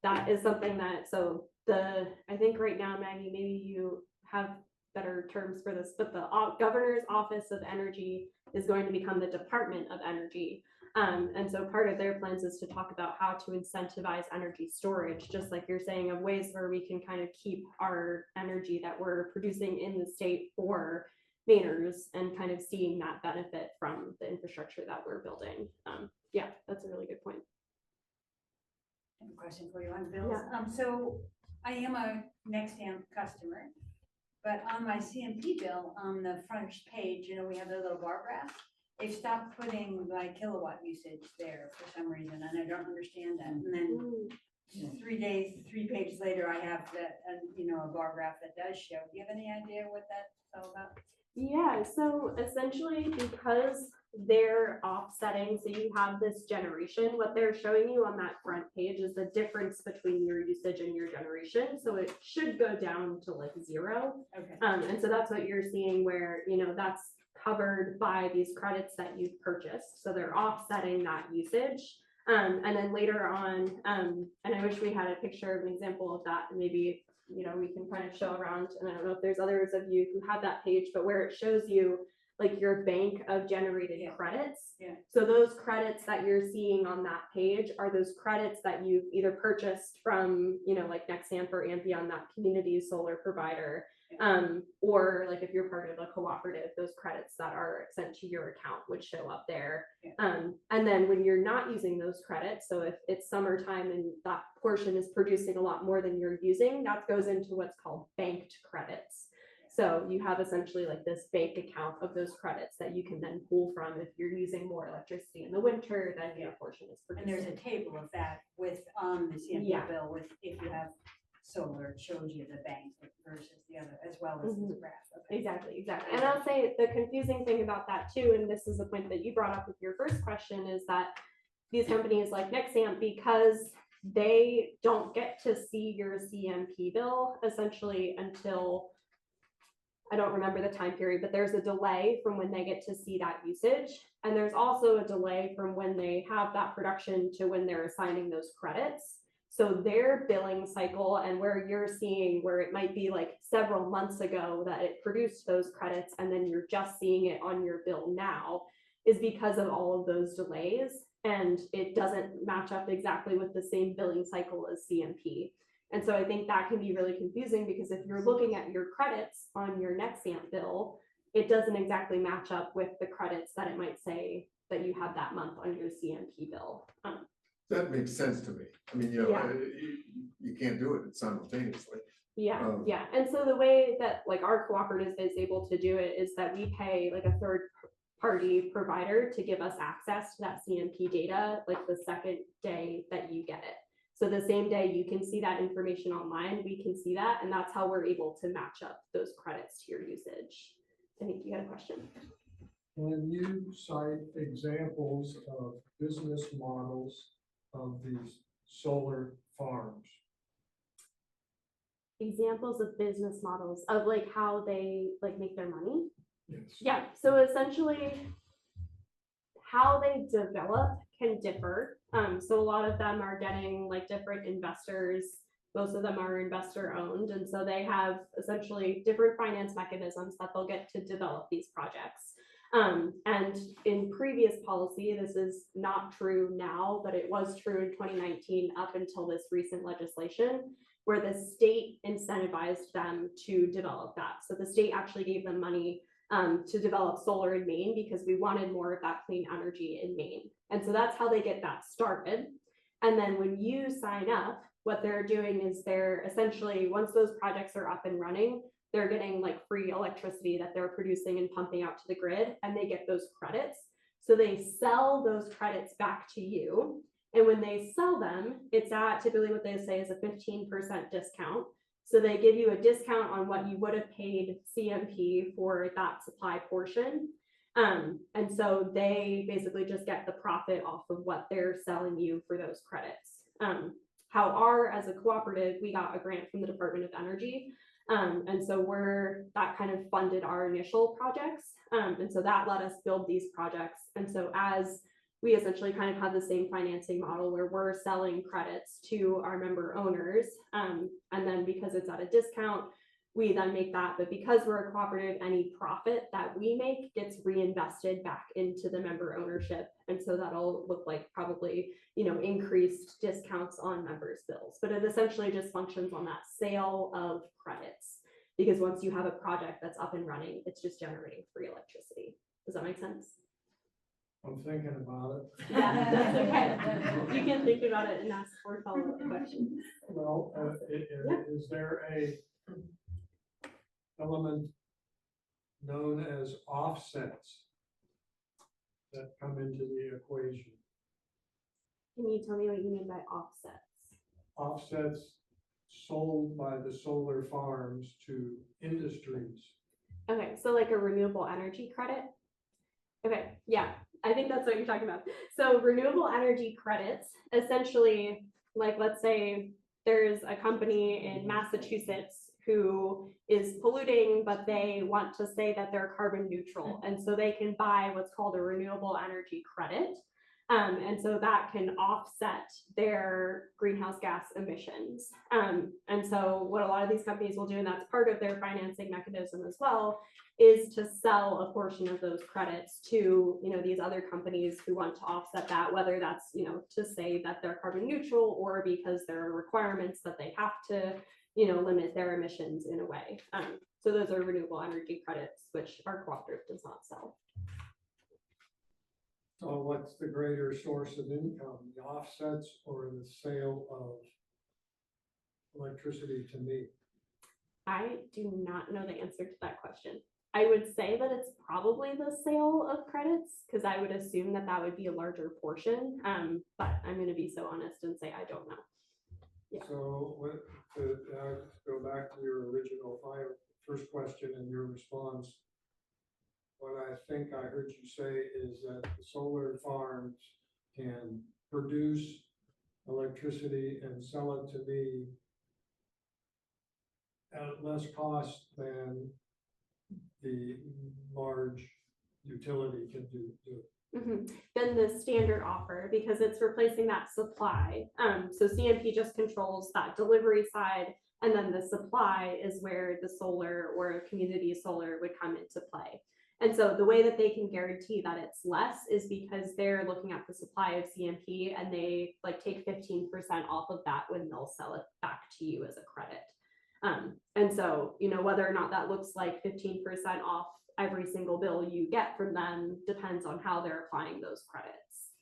that is something that, so I think right now, Maggie, maybe you have better terms for this, but the Governor's Office of Energy is going to become the Department of Energy. And so part of their plans is to talk about how to incentivize energy storage, just like you're saying, of ways where we can kind of keep our energy that we're producing in the state for Mainers and kind of seeing that benefit from the infrastructure that we're building. Yeah, that's a really good point. I have a question for you on bills. Yeah. So I am a NextAmp customer, but on my CMP bill, on the front page, you know, we have the little bar graph. They stopped putting like kilowatt usage there for some reason, and I don't understand that. And then 3 pages later, I have that, you know, a bar graph that does show. Do you have any idea what that's all about? Yeah, so essentially because they're offsetting, so you have this generation, what they're showing you on that front page is the difference between your usage and your generation. So it should go down to like 0. Okay. And so that's what you're seeing where, you know, that's covered by these credits that you've purchased. So they're offsetting that usage. And then later on, and I wish we had a picture of an example of that, and maybe, you know, we can kind of show around, and I don't know if there's others of you who have that page, but where it shows you like your bank of generated credits. Yeah. So those credits that you're seeing on that page are those credits that you've either purchased from, you know, like NextAmp or Ampion, that community solar provider, or like if you're part of a cooperative, those credits that are sent to your account would show up there. And then when you're not using those credits, so if it's summertime and that portion is producing a lot more than you're using, that goes into what's called banked credits. So you have essentially like this bank account of those credits that you can then pull from if you're using more electricity in the winter than your portion is producing. And there's a table of that with the CMP bill with if you have solar, it shows you the bank versus the other, as well as this graph. Okay. Exactly. And I'll say the confusing thing about that too, and this is a point that you brought up with your first question, is that these companies like NextAmp, because they don't get to see your CMP bill essentially until I don't remember the time period, but there's a delay from when they get to see that usage. And there's also a delay from when they have that production to when they're assigning those credits. So their billing cycle, and where you're seeing where it might be like several months ago that it produced those credits, and then you're just seeing it on your bill now, is because of all of those delays. And it doesn't match up exactly with the same billing cycle as CMP. And so I think that can be really confusing, because if you're looking at your credits on your Nexamp bill, it doesn't exactly match up with the credits that it might say that you have that month on your CMP bill. That makes sense to me. I mean, Yeah. you can't do it simultaneously. Yeah, yeah. And so the way that like our cooperative is able to do it is that we pay like a third party provider to give us access to that CMP data, like the second day that you get it. So the same day you can see that information online, we can see that, and that's how we're able to match up those credits to your usage. I think you had a question. Can you cite examples of business models of these solar farms? Examples of business models of like how they like make their money? Yes. Yeah, so essentially how they develop can differ. So a lot of them are getting like different investors. Most of them are investor owned. And so they have essentially different finance mechanisms that they'll get to develop these projects. And in previous policy, this is not true now, but it was true in 2019 up until this recent legislation, where the state incentivized them to develop that. So the state actually gave them money to develop solar in Maine, because we wanted more of that clean energy in Maine. And so that's how they get that started. And then when you sign up, what they're doing is they're essentially, once those projects are up and running, they're getting like free electricity that they're producing and pumping out to the grid, and they get those credits. So they sell those credits back to you. And when they sell them, it's at typically what they say is a 15% discount. So they give you a discount on what you would have paid CMP for that supply portion. And so they basically just get the profit off of what they're selling you for those credits. As a cooperative, we got a grant from the Department of Energy. And so that kind of funded our initial projects. And so that let us build these projects. And so as we essentially kind of have the same financing model where we're selling credits to our member owners. And then because it's at a discount, we then make that, but because we're a cooperative, any profit that we make gets reinvested back into the member ownership. And so that'll look like probably, increased discounts on members' bills, but it essentially just functions on that sale of credits, because once you have a project that's up and running, it's just generating free electricity. Does that make sense? I'm thinking about it. Yeah, that's okay. You can think about it and ask for follow-up questions. Well, is there a element known as offsets that come into the equation? Can you tell me what you mean by offsets? Offsets sold by the solar farms to industries. Okay, so like a renewable energy credit? Okay, yeah, I think that's what you're talking about. So renewable energy credits, essentially, like let's say there's a company in Massachusetts who is polluting, but they want to say that they're carbon neutral. And so they can buy what's called a renewable energy credit. And so that can offset their greenhouse gas emissions. And so what a lot of these companies will do, and that's part of their financing mechanism as well, is to sell a portion of those credits to, these other companies who want to offset that, whether that's, to say that they're carbon neutral, or because there are requirements that they have to, limit their emissions in a way. So those are renewable energy credits, which our cooperative does not sell. So what's the greater source of income, the offsets or the sale of electricity to me? I do not know the answer to that question. I would say that it's probably the sale of credits, because I would assume that that would be a larger portion. But I'm going to be so honest and say I don't know. Yeah. So to go back to your original first question and your response, what I think I heard you say is that the solar farms can produce electricity and sell it to me at less cost than the large utility can do. Than the standard offer, because it's replacing that supply. So CMP just controls that delivery side, and then the supply is where the solar or a community solar would come into play. And so the way that they can guarantee that it's less is because they're looking at the supply of CMP, and they like take 15% off of that when they'll sell it back to you as a credit. And so, you know, whether or not that looks like 15% off every single bill you get from them depends on how they're applying those credits.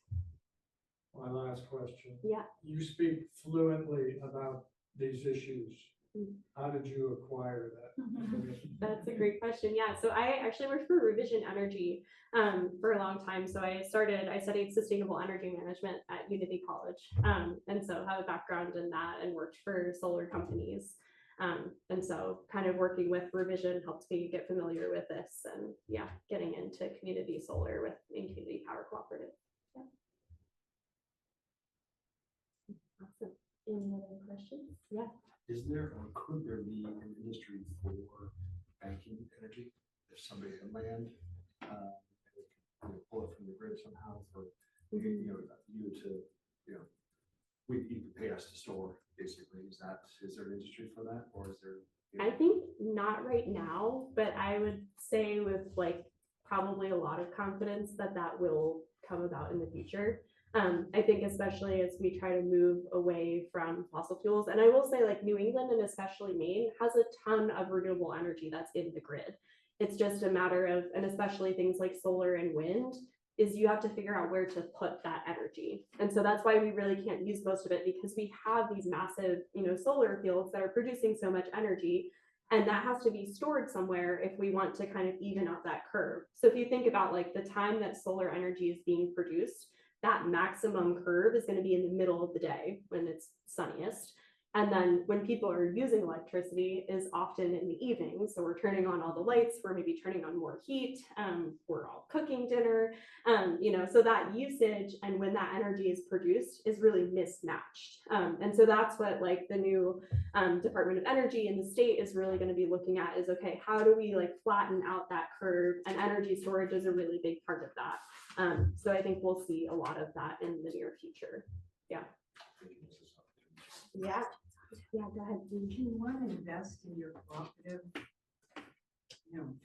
My last question. Yeah. You speak fluently about these issues. How did you acquire that? That's a great question. Yeah, so I actually worked for Revision Energy for a long time. So I studied sustainable energy management at Unity College, and so have a background in that and worked for solar companies. And so kind of working with Revision helped me get familiar with this, and yeah, getting into community solar with Maine Community Power Cooperative. Yeah. Awesome. Any other questions? Yeah. Is there or could there be an industry for banking energy? If somebody had land, and they pull it from the grid somehow for you to, you could pay us to store, basically. Is there an industry for that, or is there? I think not right now, but I would say with like probably a lot of confidence that that will come about in the future. I think especially as we try to move away from fossil fuels, and I will say like New England and especially Maine has a ton of renewable energy that's in the grid. It's just a matter of, and especially things like solar and wind, is you have to figure out where to put that energy. And so that's why we really can't use most of it, because we have these massive, solar fields that are producing so much energy, and that has to be stored somewhere if we want to kind of even out that curve. So if you think about like the time that solar energy is being produced, that maximum curve is going to be in the middle of the day when it's sunniest. And then when people are using electricity is often in the evening. So we're turning on all the lights, we're maybe turning on more heat, we're all cooking dinner, so that usage and when that energy is produced is really mismatched. And so that's what like the new Department of Energy in the state is really going to be looking at is, okay, how do we like flatten out that curve? And energy storage is a really big part of that. So I think we'll see a lot of that in the near future. Yeah. Yeah. Yeah, go ahead. Do you want to invest in your cooperative,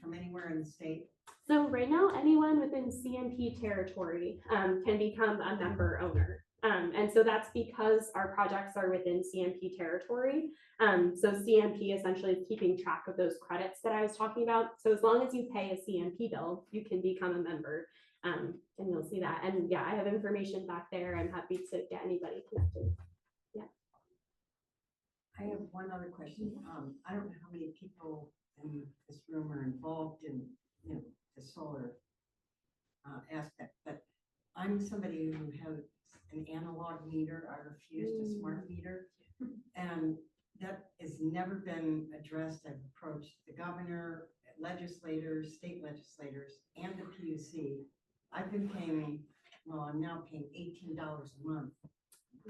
from anywhere in the state? So right now, anyone within CMP territory can become a member owner. And so that's because our projects are within CMP territory. So CMP essentially is keeping track of those credits that I was talking about. So as long as you pay a CMP bill, you can become a member. And you'll see that. And yeah, I have information back there. I'm happy to get anybody connected. Yeah. I have one other question. I don't know how many people in this room are involved in, the solar aspect, but I'm somebody who has an analog meter. I refused a smart meter, and that has never been addressed. I've approached the governor, legislators, state legislators, and the PUC. I've been paying, I'm now paying $18 a month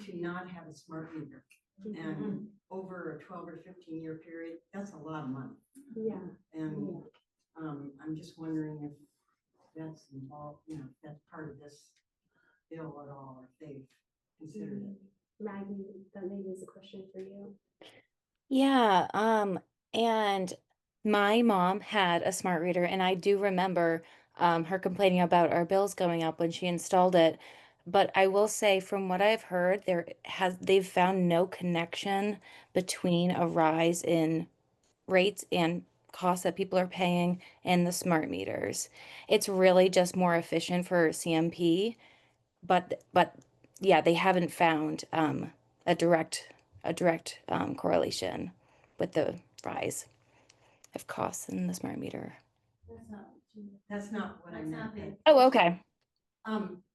to not have a smart meter. And over a 12 or 15 year period, that's a lot of money. Yeah. And I'm just wondering if that's involved, if that's part of this bill at all, or if they've considered it. Maggie, that maybe is a question for you. Yeah, and my mom had a smart reader, and I do remember her complaining about our bills going up when she installed it. But I will say, from what I've heard, they've found no connection between a rise in rates and costs that people are paying and the smart meters. It's really just more efficient for CMP, but yeah, they haven't found a direct correlation with the rise of costs in the smart meter. That's not what I meant. Oh, okay.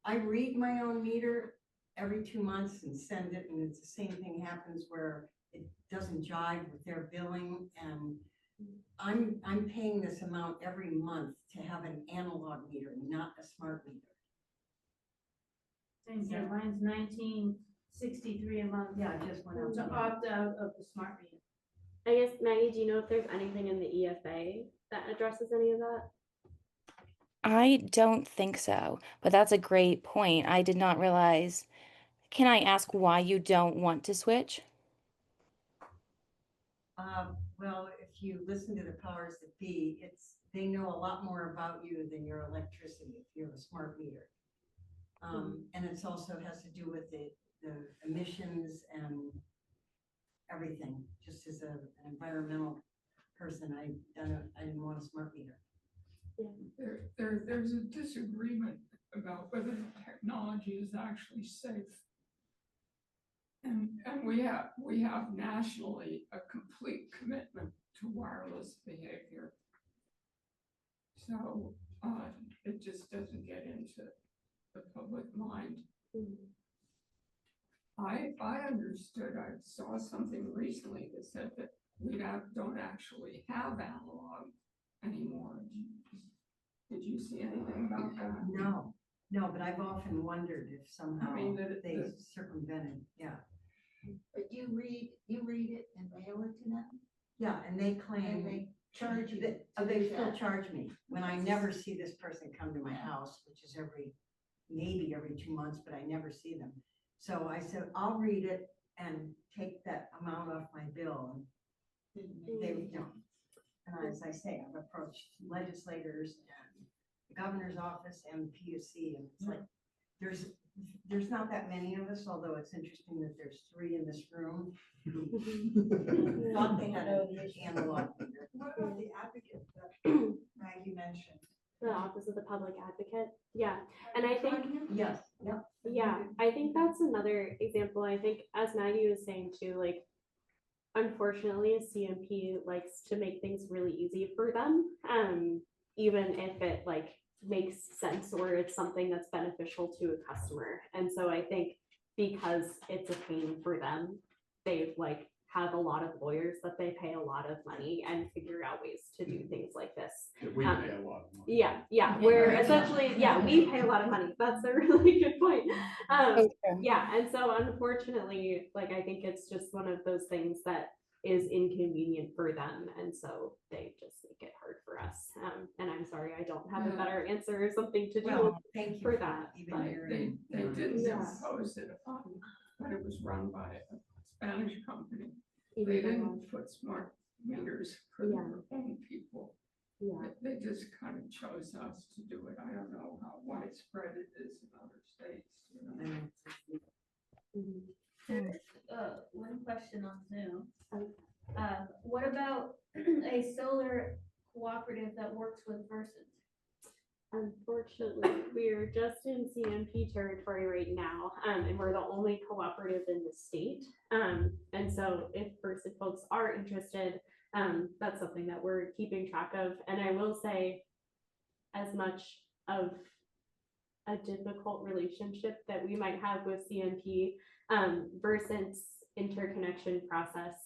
I read my own meter every 2 months and send it, and it's the same thing happens where it doesn't jive with their billing, and I'm paying this amount every month to have an analog meter, not a smart meter. Same here, mine's $19.63 a month. Yeah, I just went out to opt out of the smart meter. I guess, Maggie, do you know if there's anything in the EFA that addresses any of that? I don't think so, but that's a great point. I did not realize. Can I ask why you don't want to switch? Well, if you listen to the powers that be, they know a lot more about you than your electricity if you're a smart meter. And it's also has to do with the emissions and everything. Just as an environmental person, I didn't want a smart meter. There's a disagreement about whether the technology is actually safe. And we have nationally a complete commitment to wireless behavior. So it just doesn't get into the public mind. I understood, I saw something recently that said that we don't actually have analog anymore. Did you see anything about that? No, but I've often wondered if somehow they circumvented, yeah. But you read it and mail it to them? Yeah, and they claim And they charge you. they still charge me when I never see this person come to my house, which is maybe every 2 months, but I never see them. So I said, I'll read it and take that amount off my bill. And they don't. And as I say, I've approached legislators and the governor's office and PUC, and it's like, there's not that many of us, although it's interesting that there's 3 in this room who thought they had an analog meter. What about the advocate that Maggie mentioned? The Office of the Public Advocate. Yeah. And I think, Yes, yep. yeah, I think that's another example. I think as Maggie was saying too, like, unfortunately, CMP likes to make things really easy for them, even if it like makes sense or it's something that's beneficial to a customer. And so I think because it's a pain for them, they've like have a lot of lawyers that they pay a lot of money and figure out ways to do things like this. We pay a lot of money. Yeah, we're essentially, we pay a lot of money. That's a really good point. Yeah, and so unfortunately, like I think it's just one of those things that is inconvenient for them, and so they just make it hard for us. And I'm sorry, I don't have a better answer or something to do Thank you for that. even hearing. They didn't Yes. impose it upon, but it was run by a Spanish company. They didn't put smart meters for their own people. Yeah. They just kind of chose us to do it. I don't know how widespread it is in other states. One question on Zoom. What about a solar cooperative that works with Versant? Unfortunately, we're just in CMP territory right now, and we're the only cooperative in the state. And so if Versant folks are interested, that's something that we're keeping track of. And I will say, as much of a difficult relationship that we might have with CMP, Versant's interconnection process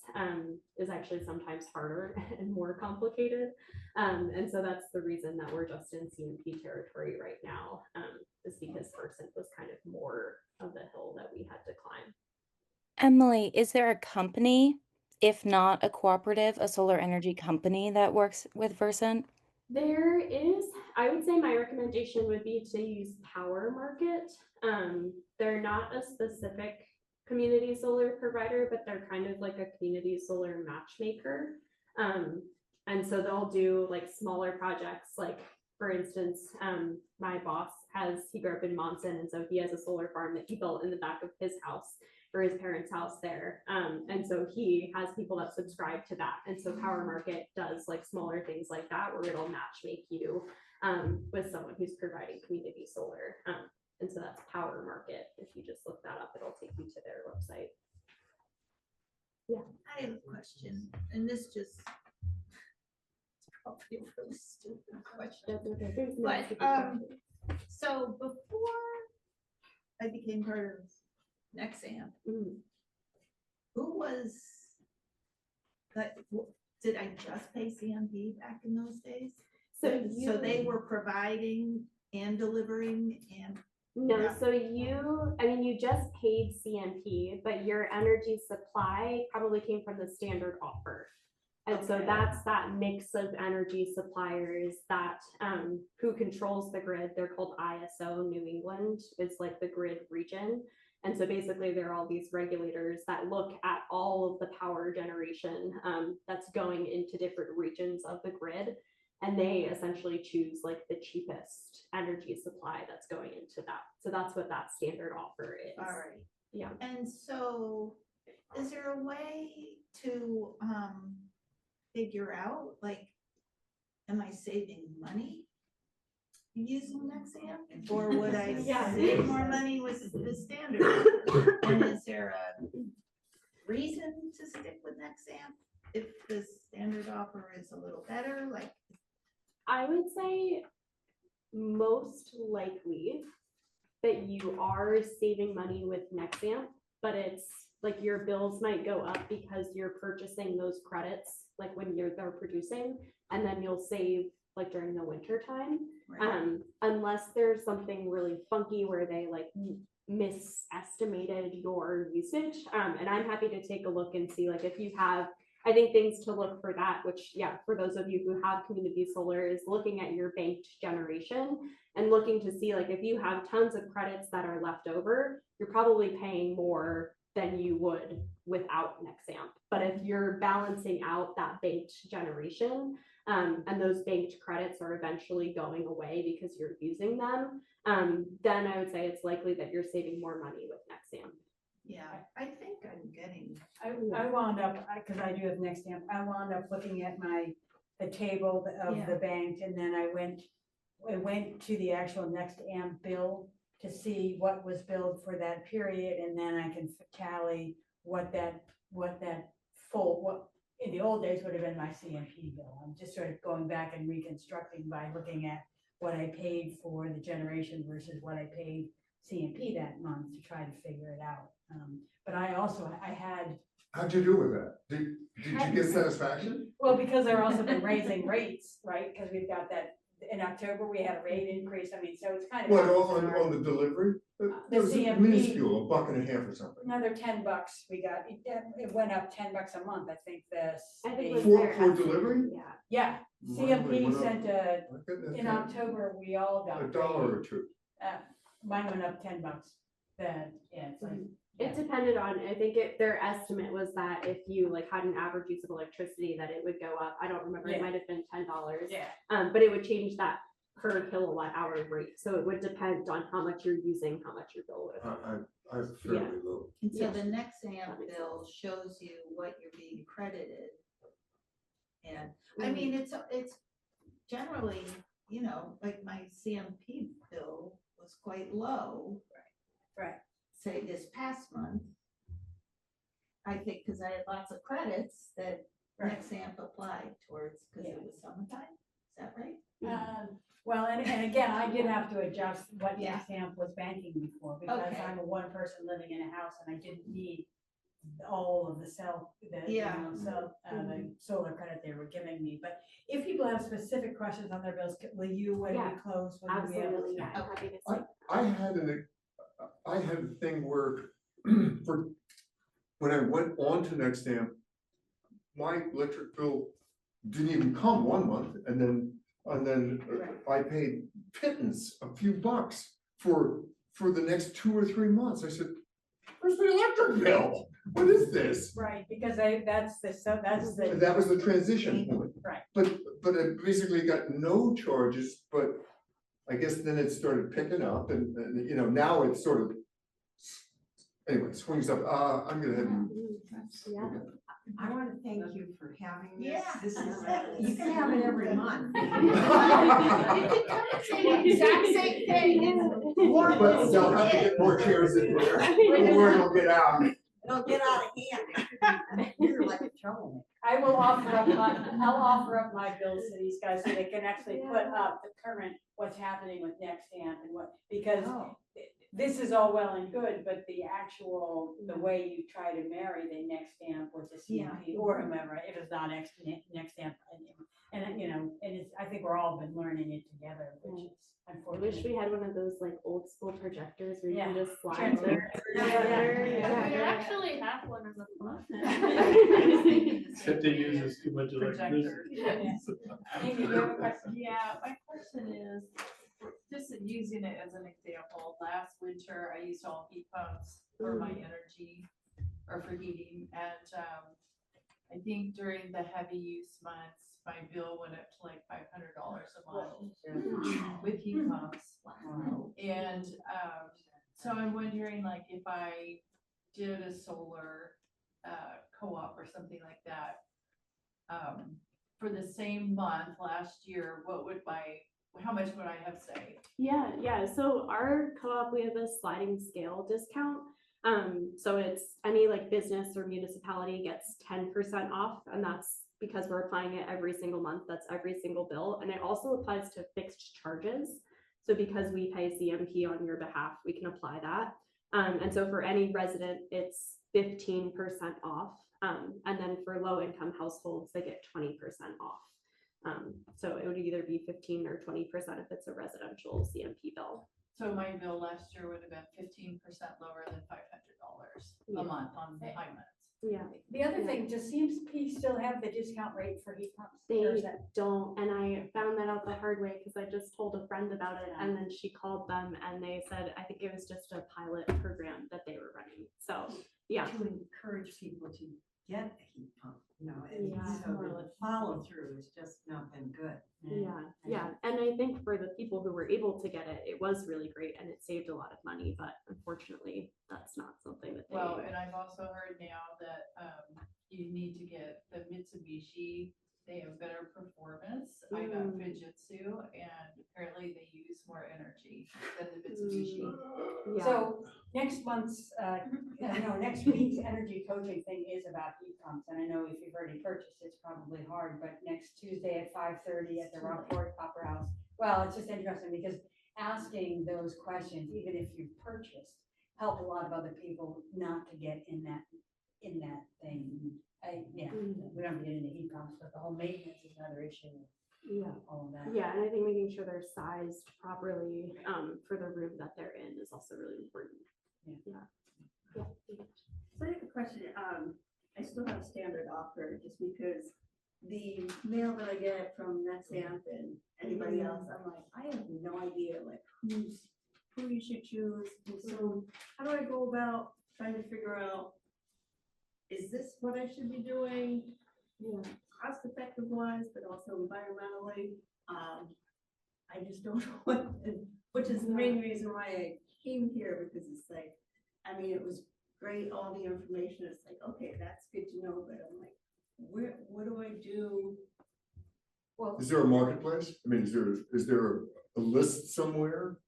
is actually sometimes harder and more complicated. And so that's the reason that we're just in CMP territory right now, is because Versant was kind of more of the hill that we had to climb. Emily, is there a company, if not a cooperative, a solar energy company that works with Versant? There is, I would say my recommendation would be to use Power Market. They're not a specific community solar provider, but they're kind of like a community solar matchmaker. And so they'll do like smaller projects, like for instance, my boss he grew up in Monson, and so he has a solar farm that he built in the back of his house, or his parents' house there. And so he has people that subscribe to that. And so Power Market does like smaller things like that, where it'll match make you with someone who's providing community solar. And so that's Power Market. If you just look that up, it'll take you to their website. Yeah. I have a question, and this just probably a really stupid question. But so before I became part of Nexamp, who was that? Did I just pay CMP back in those days? So they were providing and delivering and. No, so you just paid CMP, but your energy supply probably came from the standard offer. And so Okay. that's that mix of energy suppliers that who controls the grid. They're called ISO New England. It's like the grid region. And so basically there are all these regulators that look at all of the power generation that's going into different regions of the grid. And they essentially choose like the cheapest energy supply that's going into that. So that's what that standard offer is. All right. Yeah. And so is there a way to figure out, like, am I saving money using Nexamp? Or would I Yeah. save more money with the standard? And is there a reason to stick with Nexamp if the standard offer is a little better? Like, I would say most likely that you are saving money with Nexamp, but it's like your bills might go up because you're purchasing those credits like when they're producing, and then you'll save like during the winter time. right. Unless there's something really funky where they like misestimated your usage. And I'm happy to take a look and see like if you have, I think things to look for that, which yeah, for those of you who have community solar, is looking at your banked generation and looking to see like if you have tons of credits that are left over, you're probably paying more than you would without Nexamp. But if you're balancing out that banked generation, and those banked credits are eventually going away because you're using them, then I would say it's likely that you're saving more money with Nexamp. Yeah, I think I'm getting, I wound up, because I do have Nextamp, I wound up looking at the table of Yeah. the bank, and then I went to the actual Nextamp bill to see what was billed for that period, and then I can tally what in the old days would have been my CMP bill. I'm just sort of going back and reconstructing by looking at what I paid for the generation versus what I paid CMP that month to try to figure it out. But I had, How'd you do with that? Did you get satisfaction? well, because they're also been raising rates, right? Because we've got that, in October, we had a rate increase. I mean, so it's kind of. What, on the delivery? The It was CMP. minuscule, $1.50 or something. Another $10 we got. It went up $10 a month, I think I think it was For their delivery? Yeah. Yeah, Mine CMP went up- sent My goodness, in October, we all got. $1 or $2. Mine went up $10. Then, yeah, it's like. It depended on, I think their estimate was that if you like had an average use of electricity, that it would go up. I don't remember, Yeah. it might have been $10. Yeah. But it would change that per kilowatt hour rate. So it would depend on how much you're using, how much your bill would have. I'm fairly low. and so Yeah. the That Nexamp makes bill shows you what you're being credited. And I mean, it's generally, you know, like my CMP bill was quite low. Right. Say this past month. I think because I had lots of credits that Right. Nexamp applied towards, because it was summertime, is that right? Well, and again, I did have to adjust what Yeah. Nexamp was banking me for, because Okay. I'm a one person living in a house and I didn't need all of the Yeah. the solar credit they were giving me. But if people have specific questions on their bills, will you, when we Yeah, close, will you be able Absolutely. to? Yeah, I'm happy to see. I had a thing where for when I went on to Nextamp, my electric bill didn't even come one month, and then I paid pittance, a few bucks for the next 2 or 3 months. I said, "Where's the electric bill? What is this?" Right, because that's the. And that was the transition point. Right. But I basically got no charges, but I guess then it started picking up, and you know, now it's sort of, anyway, swings up. I'm gonna have you. Yeah. I want to thank you for having this. Yeah. This is, you can have it every month. You can come and say the exact same thing and more. But they'll have to get more chairs in there, the word will get out. It'll get out of hand. You're like a troublemaker. I will I'll offer up my bills to these guys so they can actually put up the current, what's happening with Nextamp and because Oh. this is all well and good, but the way you try to marry the Nextamp with the CMP or whomever, if it's not Nextamp, and you know, and I think we're all been learning it together, which is I unfortunate. wish we had one of those like old school projectors where you can Yeah. just slide Transfer. the. Yeah. We actually have one in the closet. Except they use too much electricity. Amy, you have a question? Yeah, my question is, just using it as an example, last winter I used all heat pumps for my energy or for heating, and I think during the heavy use months, my bill went up to like $500 a month with heat pumps. Wow. And so I'm wondering, like, if I did a solar co-op or something like that, for the same month last year, how much would I have saved? Yeah. So our co-op, we have a sliding scale discount. So it's any like business or municipality gets 10% off, and that's because we're applying it every single month. That's every single bill. And it also applies to fixed charges. So because we pay CMP on your behalf, we can apply that. And so for any resident, it's 15% off. And then for low income households, they get 20% off. So it would either be 15 or 20% if it's a residential CMP bill. So my bill last year would have been 15% lower than $500 Yeah. a month on the high months. Yeah. The other thing, does CMP still have the discount rate for heat pumps? Or They is that- don't, and I found that out the hard way because I just told a friend about it, and then she called them and they said, I think it was just a pilot program that they were running. So, yeah. To encourage people to get a heat pump, you know, and Yeah. so the follow through has just not been good. Yeah. And I think for the people who were able to get it, it was really great and it saved a lot of money, but unfortunately, that's not something that they. Well, and I've also heard now that you need to get the Mitsubishi. They have better performance. I got Fujitsu, and apparently they use more energy than the Mitsubishi. Yeah. So next month's, next week's energy coaching thing is about heat pumps. And I know if you've already purchased, it's probably hard, but next Tuesday at 5:30 at the Rockport Opera House. Well, it's just interesting because asking those questions, even if you've purchased, help a lot of other people not to get in that thing. We don't get into heat pumps, but the whole maintenance is another issue. Yeah. All of that. Yeah, and I think making sure they're sized properly for the room that they're in is also really important. Yeah. So I have a question. I still have standard offer just because the mail that I get from NetStamp and anybody else, I'm like, I have no idea like who you should choose. And so how do I go about trying to figure out, is this what I should be doing? Cost effective wise, but also environmentally. I just don't know what, which is the main reason why I came here, because it's like, I mean, it was great, all the information. It's like, okay, that's good to know, but I'm like, what do I do? Well, Is there a marketplace? I mean, is there a list somewhere?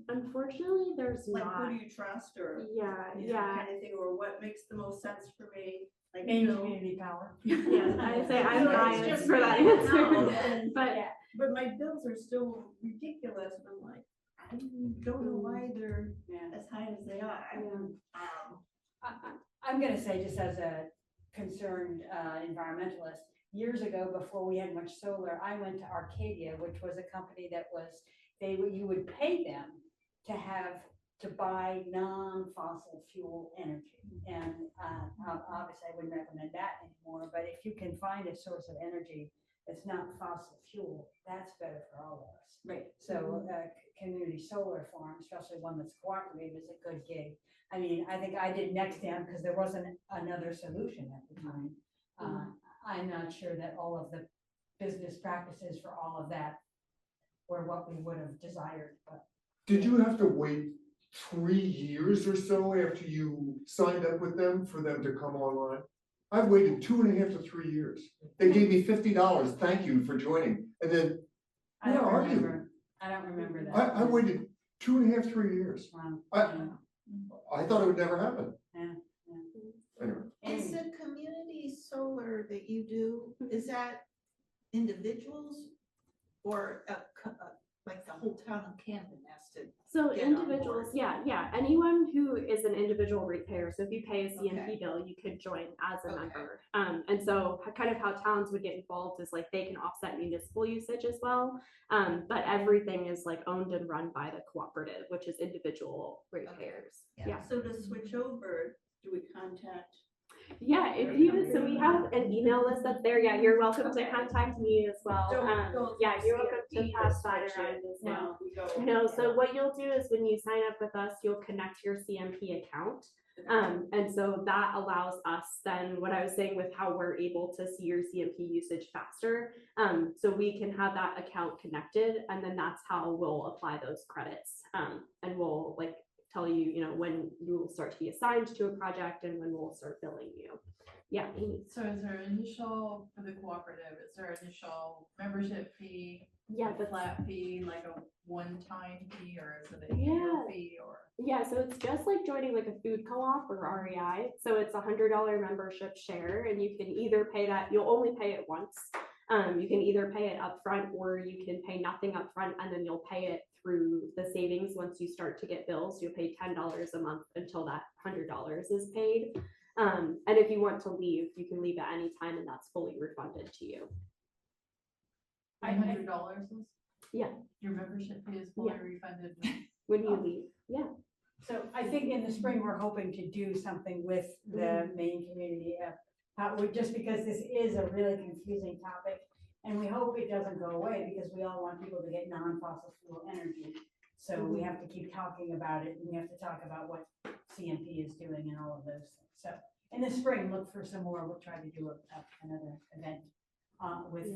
Unfortunately, there's Like, not. who do you trust, or Yeah. kind of thing, or what makes the most sense for me? Like, Maine Community Power. Yeah, I'd say I'm No, it's biased just for that me. answer. No, and- But But my bills are still ridiculous, and I'm like, I don't know why they're as high as they are. I'm gonna say, just as a concerned environmentalist, years ago, before we had much solar, I went to Arcadia, which was a company that was, you would pay them to buy non-fossil fuel energy. And obviously I wouldn't recommend that anymore, but if you can find a source of energy that's not fossil fuel, that's better for all of us. Right. So community solar farm, especially one that's cooperative, is a good gig. I mean, I think I did NextDam because there wasn't another solution at the time. I'm not sure that all of the business practices for all of that were what we would have desired, but. Did you have to wait 3 years or so after you signed up with them for them to come online? I've waited 2.5 to 3 years. They gave me $50. Thank you for joining. And then, I don't where are you? remember. I don't remember that. I waited 2.5, 3 years. Wow. I thought it would never happen. Yeah. Anyway. Is the community solar that you do, is that individuals or like the whole town of Camden has to. So get on individuals, board. yeah, anyone who is an individual ratepayer, so if you pay a CMP Okay. bill, you could join as a Okay. member. And so kind of how towns would get involved is like they can offset municipal usage as well. But everything is like owned and run by the cooperative, which is individual ratepayers. Yeah. So to switch over, do we contact? Yeah, if you, so we have an email list up there. Yeah, you're welcome to Okay. contact me as well. Don't Yeah, you're see welcome a to fee pass that switch it. around as well. No, we go. No, so what you'll do is when you sign up with us, you'll connect your CMP account. And so that allows us then, what I was saying with how we're able to see your CMP usage faster. So we can have that account connected, and then that's how we'll apply those credits. And we'll like tell you, you know, when you will start to be assigned to a project and when we'll start billing you. Yeah, Amy. So is there initial, for the cooperative, is there initial membership fee? Yeah, a but flat fee, like a one-time fee, or is it an annual fee, or? yeah, so it's just like joining like a food co-op or REI. So it's $100 membership share, and you can either pay that, you'll only pay it once. You can either pay it upfront, or you can pay nothing upfront and then you'll pay it through the savings. Once you start to get bills, you'll pay $10 a month until that $100 is paid. And if you want to leave, you can leave at any time, and that's fully refunded to you. $100 is? Yeah. Your membership fee is fully Yeah. refunded? When you leave, yeah. So I think in the spring, we're hoping to do something with the Maine community, just because this is a really confusing topic. And we hope it doesn't go away, because we all want people to get non-fossil fuel energy. So we have to keep talking about it, and we have to talk about what CMP is doing and all of those things. So in the spring, look for some more. We'll try to do another event with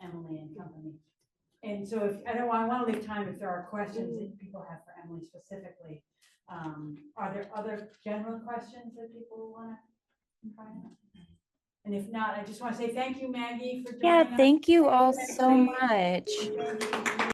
Emily and company. And so I want to leave time if there are questions that people have for Emily specifically. Are there other general questions that people want to find out? And if not, I just want to say thank you, Maggie, for joining us. Yeah, thank you all so much. Thank you.